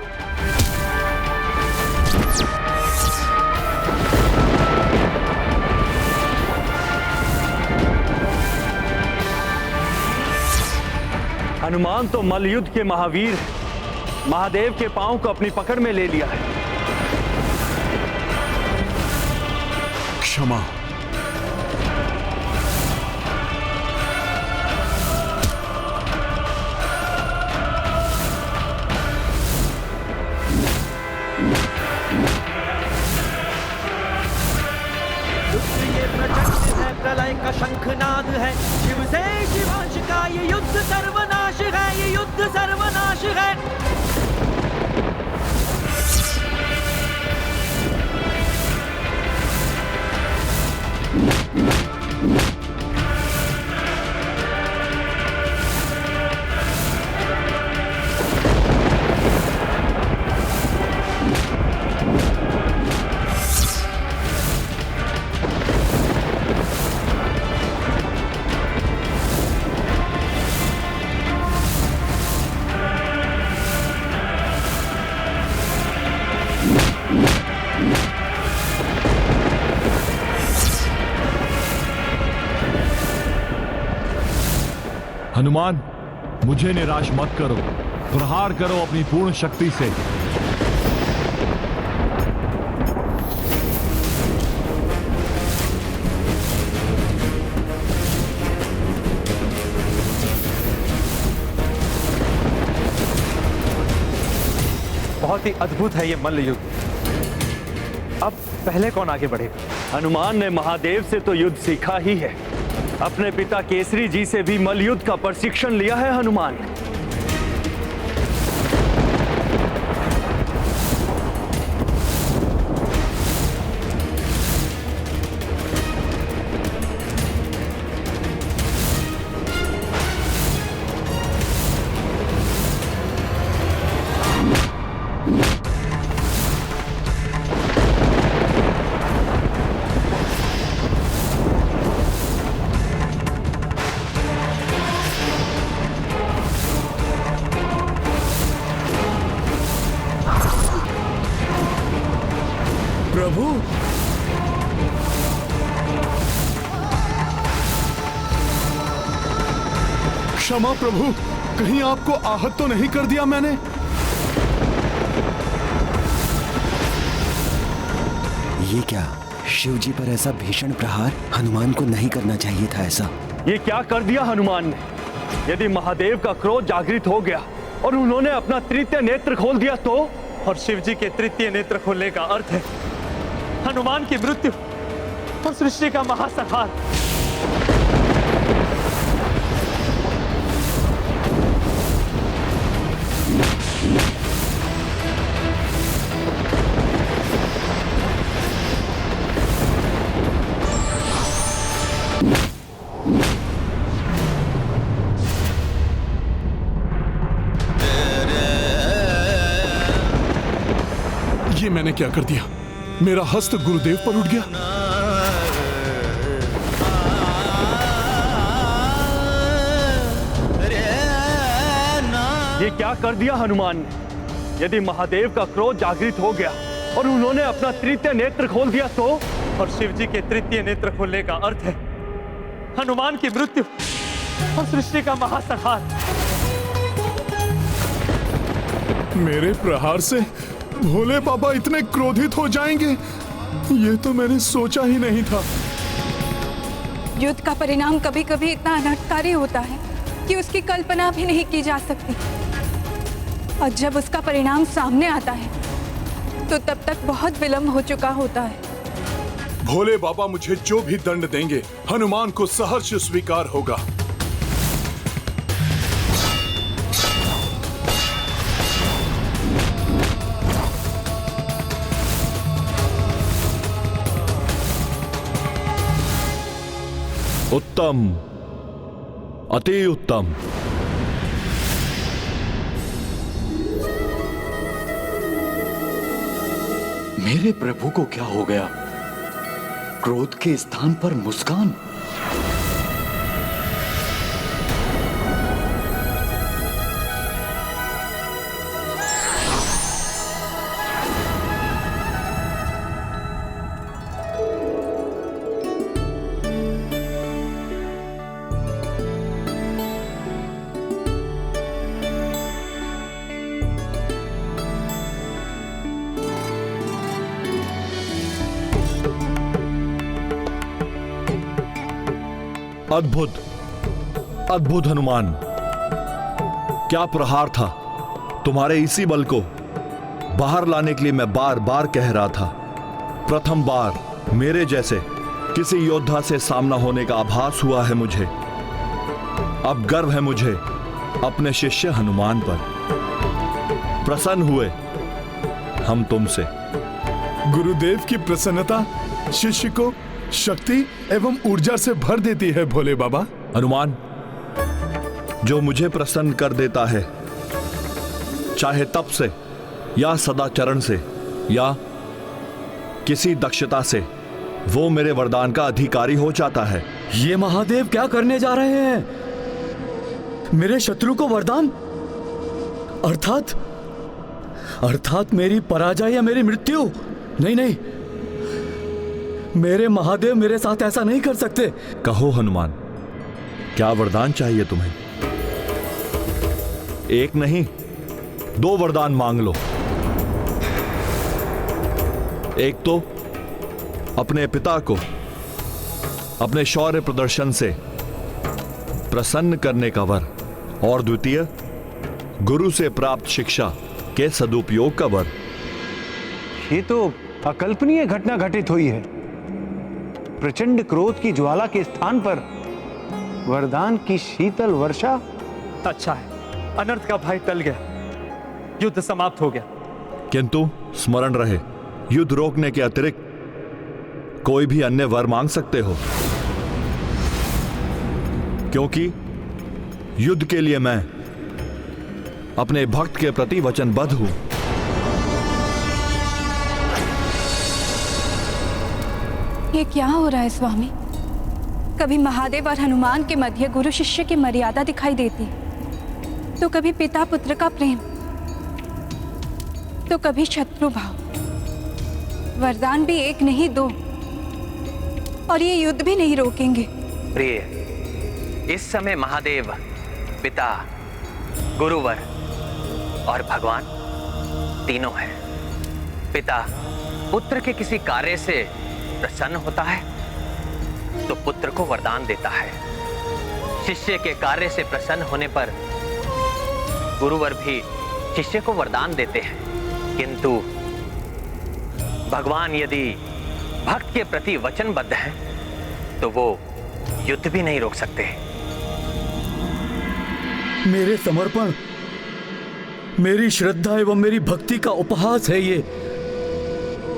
हनुमान तो मल्लयुद्ध के महावीर महादेव के पांव को अपनी पकड़ में ले लिया है। क्षमा। प्रलय का शंखनाद है, शिव से शिवांश का ये युद्ध सर्वनाश है, ये युद्ध सर्वनाश है। हनुमान, मुझे निराश मत करो, प्रहार करो अपनी पूर्ण शक्ति से। बहुत ही अद्भुत है ये मल्ल युद्ध। अब पहले कौन आगे बढ़ेगा? हनुमान ने महादेव से तो युद्ध सीखा ही है, अपने पिता केसरी जी से भी मल्ल युद्ध का प्रशिक्षण लिया है हनुमान। प्रभु, क्षमा प्रभु, कहीं आपको आहत तो नहीं कर दिया मैंने? ये क्या, शिव जी पर ऐसा भीषण प्रहार? हनुमान को नहीं करना चाहिए था ऐसा। ये क्या कर दिया हनुमान ने? यदि महादेव का क्रोध जागृत हो गया और उन्होंने अपना तृतीय नेत्र खोल दिया तो? और शिव जी के तृतीय नेत्र खोलने का अर्थ है हनुमान की मृत्यु और सृष्टि का महासंहार। ये मैंने क्या कर दिया? मेरा हस्त गुरुदेव पर उठ गया। ये क्या कर दिया हनुमान ने? यदि महादेव का क्रोध जागृत हो गया और उन्होंने अपना तृतीय नेत्र खोल दिया तो? और शिव जी के तृतीय नेत्र खोलने का अर्थ है हनुमान की मृत्यु और सृष्टि का महासंहार। मेरे प्रहार से भोले बाबा इतने क्रोधित हो जाएंगे, ये तो मैंने सोचा ही नहीं था। युद्ध का परिणाम कभी कभी इतना अनर्थकारी होता है कि उसकी कल्पना भी नहीं की जा सकती, और जब उसका परिणाम सामने आता है तो तब तक बहुत विलंब हो चुका होता है। भोले बाबा मुझे जो भी दंड देंगे हनुमान को सहर्ष स्वीकार होगा। उत्तम, अति उत्तम। मेरे प्रभु को क्या हो गया? क्रोध के स्थान पर मुस्कान। अद्भुत, अद्भुत हनुमान, क्या प्रहार था। तुम्हारे इसी बल को बाहर लाने के लिए मैं बार बार कह रहा था। प्रथम बार मेरे जैसे किसी योद्धा से सामना होने का आभास हुआ है मुझे। अब गर्व है मुझे अपने शिष्य हनुमान पर। प्रसन्न हुए हम तुमसे। गुरुदेव की प्रसन्नता शिष्य को शक्ति एवं ऊर्जा से भर देती है भोले बाबा। हनुमान, जो मुझे प्रसन्न कर देता है, चाहे तप से या सदाचरण से या किसी दक्षता से, वो मेरे वरदान का अधिकारी हो जाता है। ये महादेव क्या करने जा रहे हैं? मेरे शत्रु को वरदान, अर्थात मेरी पराजय या मेरी मृत्यु? नहीं नहीं, मेरे महादेव मेरे साथ ऐसा नहीं कर सकते। कहो हनुमान, क्या वरदान चाहिए तुम्हें? एक नहीं, 2 वरदान मांग लो। एक तो अपने पिता को अपने शौर्य प्रदर्शन से प्रसन्न करने का वर, और द्वितीय गुरु से प्राप्त शिक्षा के सदुपयोग का वर। ये तो अकल्पनीय घटना घटित हुई है। प्रचंड क्रोध की ज्वाला के स्थान पर वरदान की शीतल वर्षा। अच्छा है, अनर्थ का भय टल गया, युद्ध समाप्त हो गया। किंतु स्मरण रहे, युद्ध रोकने के अतिरिक्त कोई भी अन्य वर मांग सकते हो, क्योंकि युद्ध के लिए मैं अपने भक्त के प्रति वचनबद्ध हूं। ये क्या हो रहा है स्वामी? कभी महादेव और हनुमान के मध्य गुरु शिष्य की मर्यादा दिखाई देती, तो कभी पिता पुत्र का प्रेम, तो कभी शत्रु भाव। वरदान भी एक नहीं 2, और ये युद्ध भी नहीं रोकेंगे। प्रिय, इस समय महादेव पिता, गुरुवर और भगवान तीनों हैं। पिता पुत्र के किसी कार्य से प्रसन्न होता है तो पुत्र को वरदान देता है। शिष्य के कार्य से प्रसन्न होने पर गुरुवर भी शिष्य को वरदान देते हैं। किंतु भगवान यदि भक्त के प्रति वचनबद्ध हैं तो वो युद्ध भी नहीं रोक सकते। मेरे समर्पण, मेरी श्रद्धा एवं मेरी भक्ति का उपहास है ये।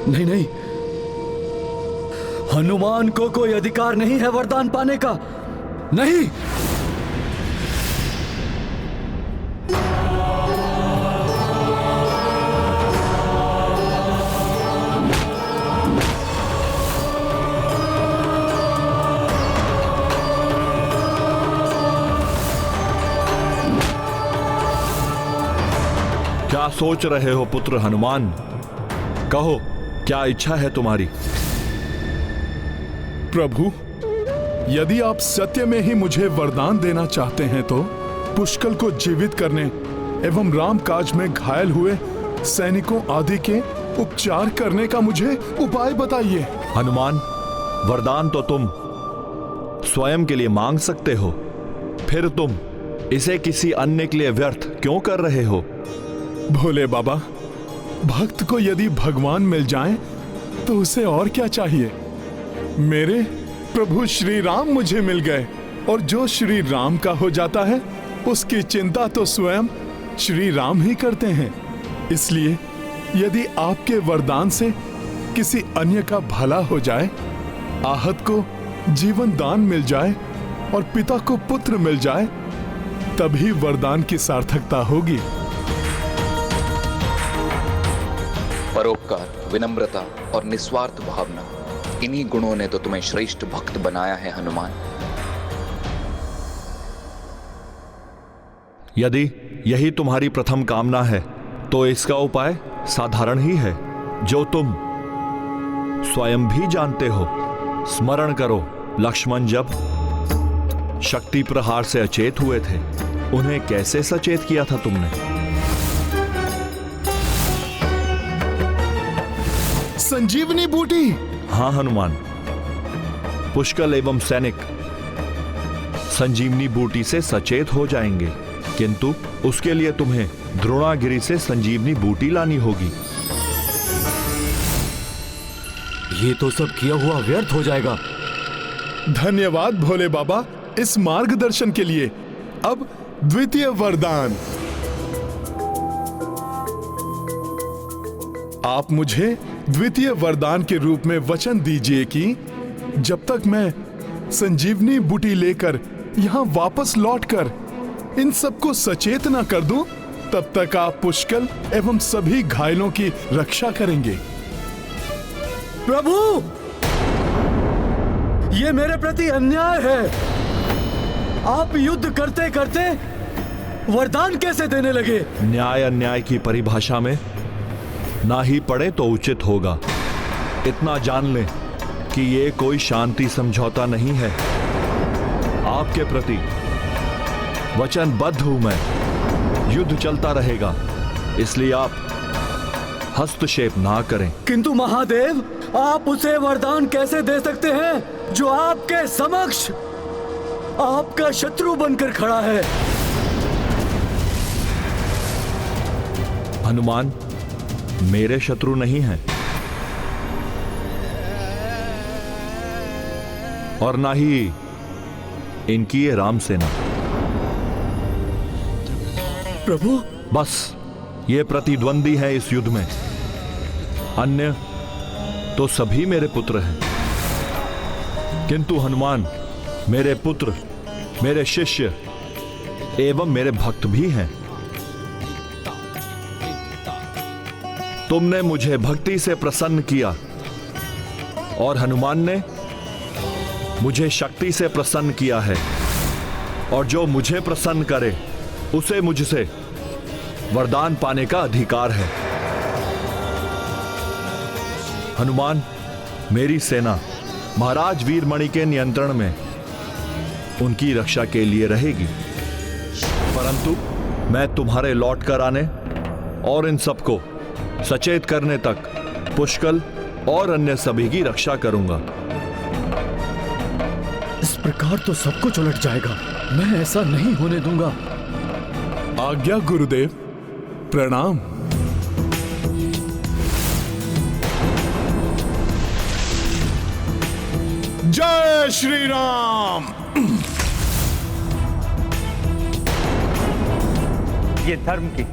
नहीं नहीं, हनुमान को कोई अधिकार नहीं है वरदान पाने का। नहीं। क्या सोच रहे हो पुत्र हनुमान? कहो, क्या इच्छा है तुम्हारी? प्रभु, यदि आप सत्य में ही मुझे वरदान देना चाहते हैं तो पुष्कल को जीवित करने एवं राम काज में घायल हुए सैनिकों आदि के उपचार करने का मुझे उपाय बताइए। हनुमान, वरदान तो तुम स्वयं के लिए मांग सकते हो, फिर तुम इसे किसी अन्य के लिए व्यर्थ क्यों कर रहे हो? भोले बाबा, भक्त को यदि भगवान मिल जाएं तो उसे और क्या चाहिए? मेरे प्रभु श्री राम मुझे मिल गए, और जो श्री राम का हो जाता है उसकी चिंता तो स्वयं श्री राम ही करते हैं। इसलिए यदि आपके वरदान से किसी अन्य का भला हो जाए, आहत को जीवन दान मिल जाए और पिता को पुत्र मिल जाए, तभी वरदान की सार्थकता होगी। परोपकार, विनम्रता और निस्वार्थ भावना, इन्हीं गुणों ने तो तुम्हें श्रेष्ठ भक्त बनाया है हनुमान। यदि यही तुम्हारी प्रथम कामना है तो इसका उपाय साधारण ही है, जो तुम स्वयं भी जानते हो। स्मरण करो, लक्ष्मण जब शक्ति प्रहार से अचेत हुए थे, उन्हें कैसे सचेत किया था तुमने? संजीवनी बूटी। हाँ हनुमान, पुष्कल एवं सैनिक संजीवनी बूटी से सचेत हो जाएंगे, किंतु उसके लिए तुम्हें द्रोणागिरी से संजीवनी बूटी लानी होगी। ये तो सब किया हुआ व्यर्थ हो जाएगा। धन्यवाद भोले बाबा इस मार्गदर्शन के लिए। अब द्वितीय वरदान। आप मुझे द्वितीय वरदान के रूप में वचन दीजिए कि जब तक मैं संजीवनी बूटी लेकर यहाँ वापस लौटकर इन सबको सचेत ना कर दूं, तब तक आप पुष्कल एवं सभी घायलों की रक्षा करेंगे। प्रभु, ये मेरे प्रति अन्याय है। आप युद्ध करते करते वरदान कैसे देने लगे? न्याय अन्याय की परिभाषा में ना ही पड़े तो उचित होगा। इतना जान लें कि ये कोई शांति समझौता नहीं है। आपके प्रति वचनबद्ध हूं मैं। युद्ध चलता रहेगा, इसलिए आप हस्तक्षेप ना करें। किंतु महादेव, आप उसे वरदान कैसे दे सकते हैं जो आपके समक्ष आपका शत्रु बनकर खड़ा है? हनुमान मेरे शत्रु नहीं हैं और ना ही इनकी ये राम सेना। प्रभु, बस ये प्रतिद्वंदी है इस युद्ध में। अन्य तो सभी मेरे पुत्र हैं, किंतु हनुमान मेरे पुत्र, मेरे शिष्य एवं मेरे भक्त भी हैं। तुमने मुझे भक्ति से प्रसन्न किया और हनुमान ने मुझे शक्ति से प्रसन्न किया है, और जो मुझे प्रसन्न करे उसे मुझसे वरदान पाने का अधिकार है। हनुमान मेरी सेना महाराज वीरमणि के नियंत्रण में उनकी रक्षा के लिए रहेगी, परंतु मैं तुम्हारे लौट कर आने और इन सबको सचेत करने तक पुष्कल और अन्य सभी की रक्षा करूंगा। इस प्रकार तो सब कुछ उलट जाएगा। मैं ऐसा नहीं होने दूंगा। आज्ञा गुरुदेव, प्रणाम। जय श्री राम। ये धर्म की,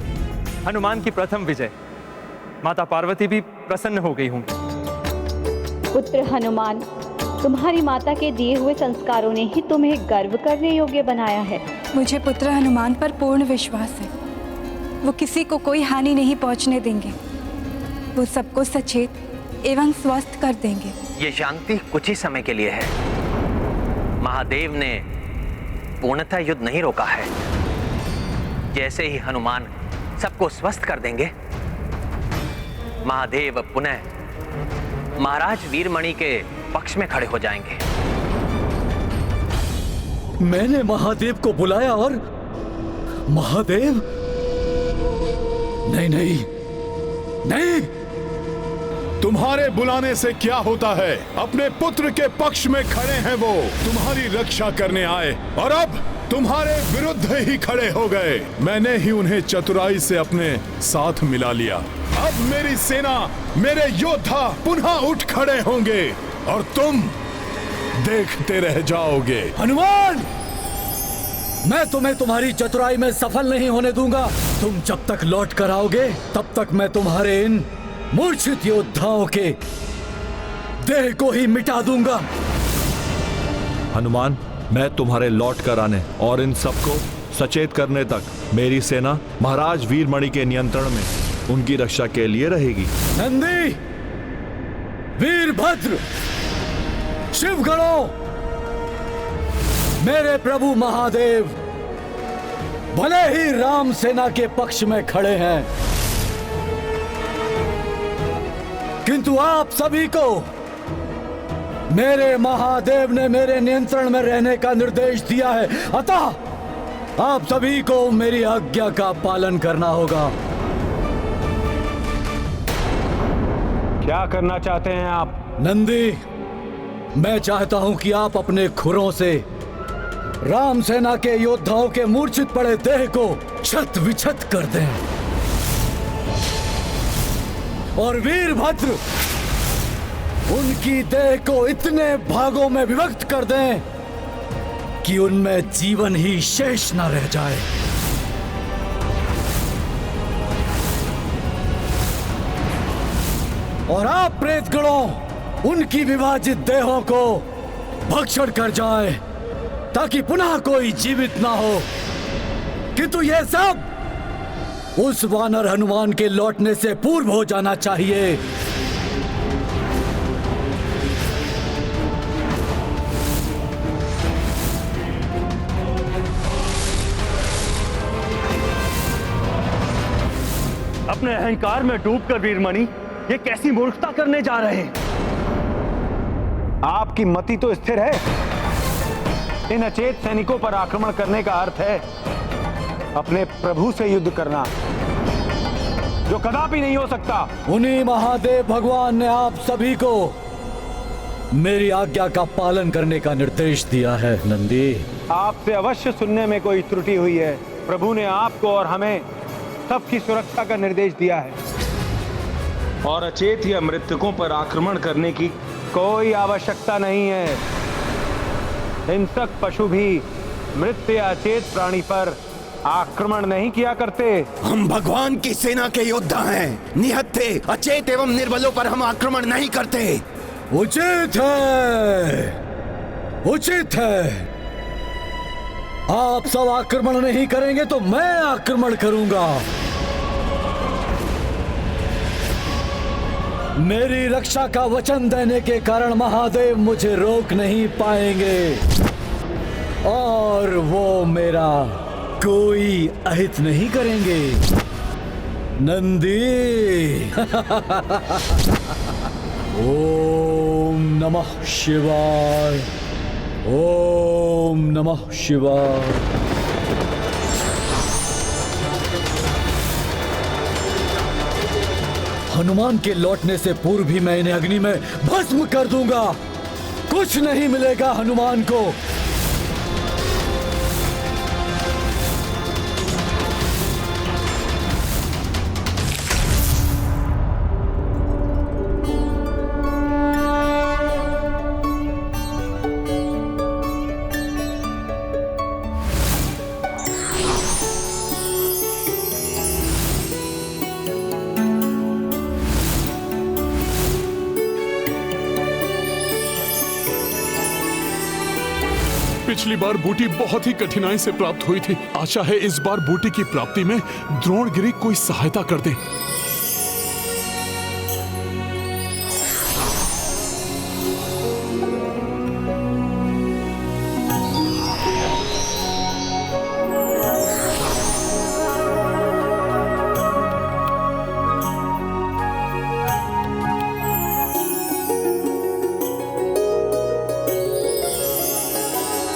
हनुमान की प्रथम विजय। माता पार्वती भी प्रसन्न हो गई होंगी। पुत्र हनुमान, तुम्हारी माता के दिए हुए संस्कारों ने ही तुम्हें गर्व करने योग्य बनाया है। मुझे पुत्र हनुमान पर पूर्ण विश्वास है। वो किसी को कोई हानि नहीं पहुंचने देंगे। वो सबको सचेत एवं स्वस्थ कर देंगे। ये शांति कुछ ही समय के लिए है। महादेव ने पूर्णतः युद्ध नहीं रोका है। जैसे ही हनुमान सबको स्वस्थ कर देंगे, महादेव पुनः महाराज वीरमणि के पक्ष में खड़े हो जाएंगे। मैंने महादेव को बुलाया और महादेव नहीं नहीं नहीं। तुम्हारे बुलाने से क्या होता है? अपने पुत्र के पक्ष में खड़े हैं वो, तुम्हारी रक्षा करने आए और अब तुम्हारे विरुद्ध ही खड़े हो गए। मैंने ही उन्हें चतुराई से अपने साथ मिला लिया। अब मेरी सेना, मेरे योद्धा पुनः उठ खड़े होंगे और तुम देखते रह जाओगे। हनुमान, मैं तुम्हें तुम्हारी चतुराई में सफल नहीं होने दूंगा। तुम जब तक लौट कर आओगे तब तक मैं तुम्हारे इन मूर्छित योद्धाओं के देह को ही मिटा दूंगा। हनुमान, मैं तुम्हारे लौट कर आने और इन सबको सचेत करने तक मेरी सेना महाराज वीरमणि के नियंत्रण में उनकी रक्षा के लिए रहेगी। नंदी, वीरभद्र, शिवगणों, मेरे प्रभु महादेव भले ही राम सेना के पक्ष में खड़े हैं, किंतु आप सभी को मेरे महादेव ने मेरे नियंत्रण में रहने का निर्देश दिया है। अतः आप सभी को मेरी आज्ञा का पालन करना होगा। क्या करना चाहते हैं आप? नंदी, मैं चाहता हूं कि आप अपने खुरों से राम सेना के योद्धाओं के मूर्छित पड़े देह को छत विछत कर दें और वीरभद्र उनकी देह को इतने भागों में विभक्त कर दें कि उनमें जीवन ही शेष न रह जाए। और आप प्रेतगणों उनकी विभाजित देहों को भक्षण कर जाए ताकि पुनः कोई जीवित ना हो। किंतु यह सब उस वानर हनुमान के लौटने से पूर्व हो जाना चाहिए। अपने अहंकार में डूबकर वीरमणि ये कैसी मूर्खता करने जा रहे हैं? आपकी मति तो स्थिर है। इन अचेत सैनिकों पर आक्रमण करने का अर्थ है अपने प्रभु से युद्ध करना, जो कदापि नहीं हो सकता। उन्हीं महादेव भगवान ने आप सभी को मेरी आज्ञा का पालन करने का निर्देश दिया है। नंदी, आपसे अवश्य सुनने में कोई त्रुटि हुई है। प्रभु ने आपको और हमें सबकी सुरक्षा का निर्देश दिया है और अचेत या मृतकों पर आक्रमण करने की कोई आवश्यकता नहीं है। हिंसक पशु भी मृत या अचेत प्राणी पर आक्रमण नहीं किया करते। हम भगवान की सेना के योद्धा हैं। निहत्थे, अचेत एवं निर्बलों पर हम आक्रमण नहीं करते। उचित है, उचित है। आप सब आक्रमण नहीं करेंगे तो मैं आक्रमण करूंगा। मेरी रक्षा का वचन देने के कारण महादेव मुझे रोक नहीं पाएंगे और वो मेरा कोई अहित नहीं करेंगे। नंदी ओम नमः शिवाय, ओम नमः शिवाय। हनुमान के लौटने से पूर्व भी मैं इन्हें अग्नि में भस्म कर दूंगा। कुछ नहीं मिलेगा हनुमान को। पिछली बार बूटी बहुत ही कठिनाई से प्राप्त हुई थी। आशा है इस बार बूटी की प्राप्ति में द्रोणगिरि कोई सहायता कर दे।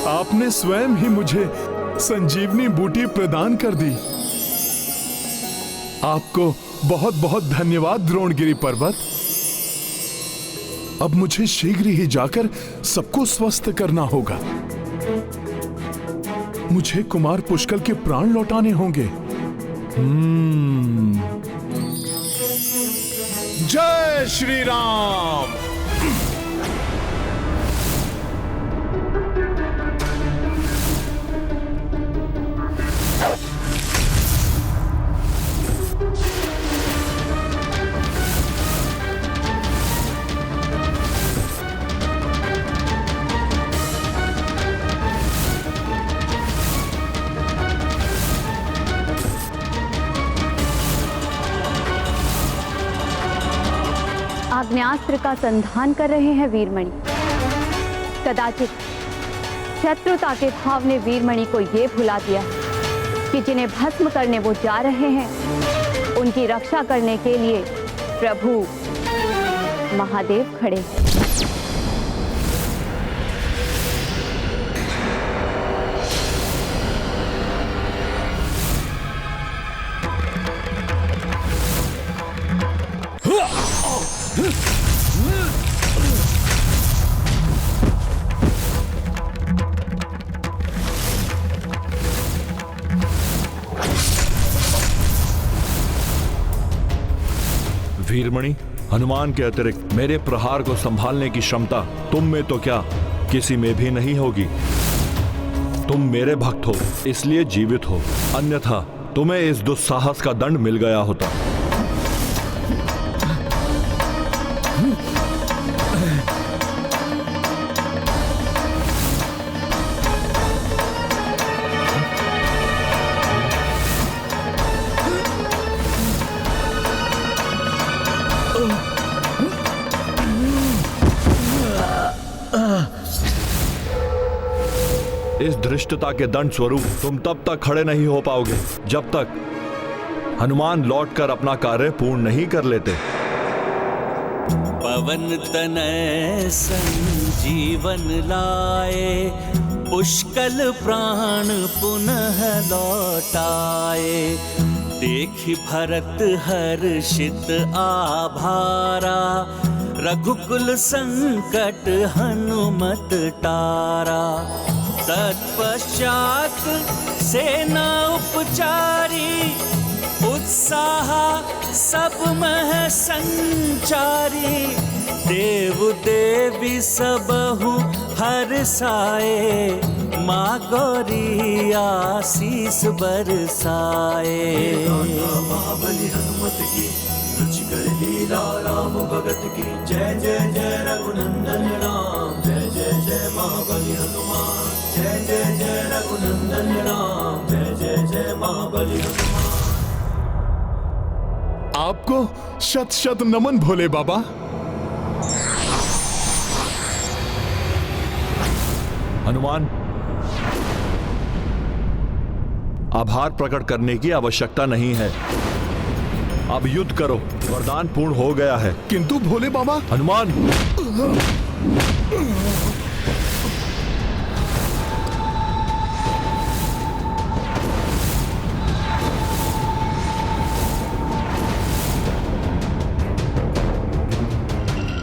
आपने स्वयं ही मुझे संजीवनी बूटी प्रदान कर दी। आपको बहुत बहुत धन्यवाद द्रोणगिरि पर्वत। अब मुझे शीघ्र ही जाकर सबको स्वस्थ करना होगा। मुझे कुमार पुष्कल के प्राण लौटाने होंगे। जय श्री राम। आग्नेयास्त्र का संधान कर रहे हैं वीरमणि। कदाचित शत्रुता के भाव ने वीरमणि को ये भुला दिया कि जिन्हें भस्म करने वो जा रहे हैं उनकी रक्षा करने के लिए प्रभु महादेव खड़े हैं। वीरमणि, हनुमान के अतिरिक्त मेरे प्रहार को संभालने की क्षमता तुम में तो क्या किसी में भी नहीं होगी। तुम मेरे भक्त हो इसलिए जीवित हो, अन्यथा तुम्हें इस दुस्साहस का दंड मिल गया होता। इस धृष्टता के दंड स्वरूप तुम तब तक खड़े नहीं हो पाओगे जब तक हनुमान लौटकर अपना कार्य पूर्ण नहीं कर लेते। पवन तनय संजीवन लाए, पुष्कल प्राण पुनः लौटाए। देखि भरत हर्षित आभारा, रघुकुल संकट हनुमत टारा। तत्पश्चात सेना उपचारी, उत्साह सब मह संचारी। देव देवी सबहु हर्षाए, माँ गौरी आशीष बरसाए। महाबली हनुमत की रुचिकर लीला राम भगत की। जय जय जय रघुनंदन राम, जय जय जय महाबली हनुमान। जय जय जय रघुनंदन राम, जय जय जय महाबली हनुमान। आपको शत शत नमन भोले बाबा। हनुमान, आभार प्रकट करने की आवश्यकता नहीं है। अब युद्ध करो, वरदान पूर्ण हो गया है। किंतु भोले बाबा। हनुमान,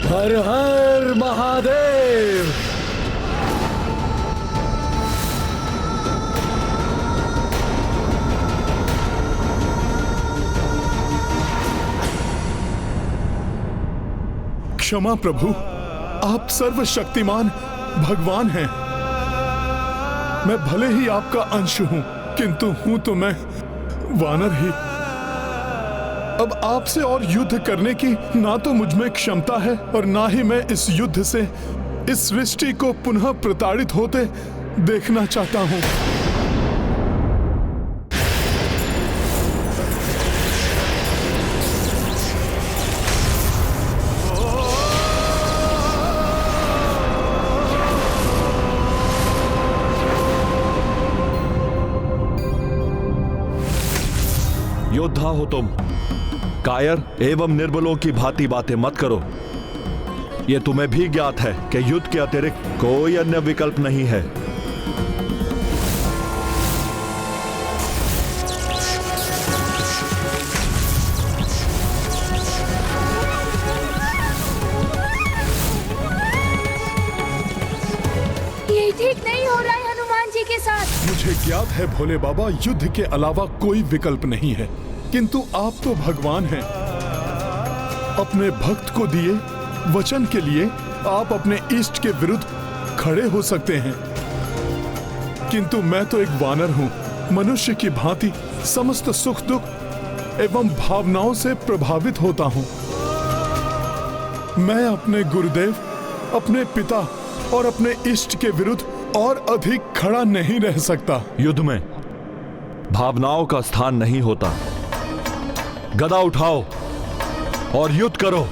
हर हर महादेव। क्षमा प्रभु, आप सर्वशक्तिमान भगवान हैं। मैं भले ही आपका अंश हूं, किंतु हूं तो मैं वानर ही। अब आपसे और युद्ध करने की ना तो मुझ में क्षमता है और ना ही मैं इस युद्ध से इस सृष्टि को पुनः प्रताड़ित होते देखना चाहता हूं। योद्धा हो तुम, कायर एवं निर्बलों की भांति बातें मत करो। यह तुम्हें भी ज्ञात है कि युद्ध के अतिरिक्त कोई अन्य विकल्प नहीं है। ये ठीक नहीं हो रहा है हनुमान जी के साथ। मुझे ज्ञात है भोले बाबा, युद्ध के अलावा कोई विकल्प नहीं है, किंतु आप तो भगवान हैं। अपने भक्त को दिए वचन के लिए आप अपने इष्ट के विरुद्ध खड़े हो सकते हैं, किंतु मैं तो एक वानर हूं। मनुष्य की भांति समस्त सुख दुख एवं भावनाओं से प्रभावित होता हूं। मैं अपने गुरुदेव, अपने पिता और अपने इष्ट के विरुद्ध और अधिक खड़ा नहीं रह सकता। युद्ध में भावनाओं का स्थान नहीं होता। गदा उठाओ और युद्ध करो।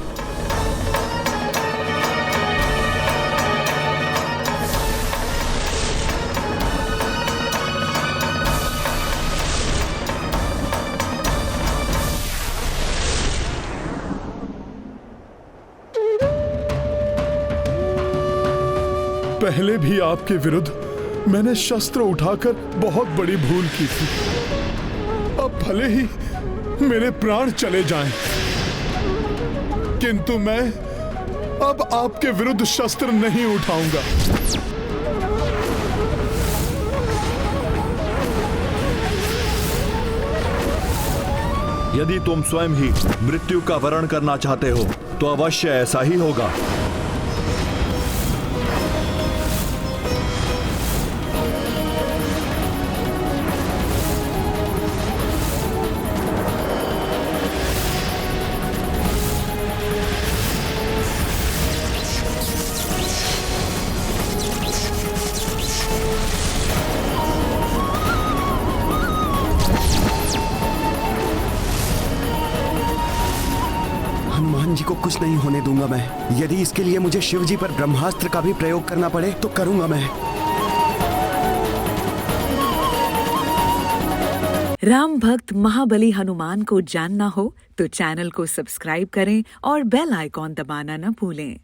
पहले भी आपके विरुद्ध मैंने शस्त्र उठाकर बहुत बड़ी भूल की थी। अब भले ही मेरे प्राण चले जाएं, किंतु मैं अब आपके विरुद्ध शस्त्र नहीं उठाऊंगा। यदि तुम स्वयं ही मृत्यु का वरण करना चाहते हो तो अवश्य ऐसा ही होगा। हनुमान जी को कुछ नहीं होने दूंगा मैं। यदि इसके लिए मुझे शिव जी पर ब्रह्मास्त्र का भी प्रयोग करना पड़े तो करूंगा मैं। राम भक्त महाबली हनुमान को जानना हो तो चैनल को सब्सक्राइब करें और बेल आइकॉन दबाना न भूलें।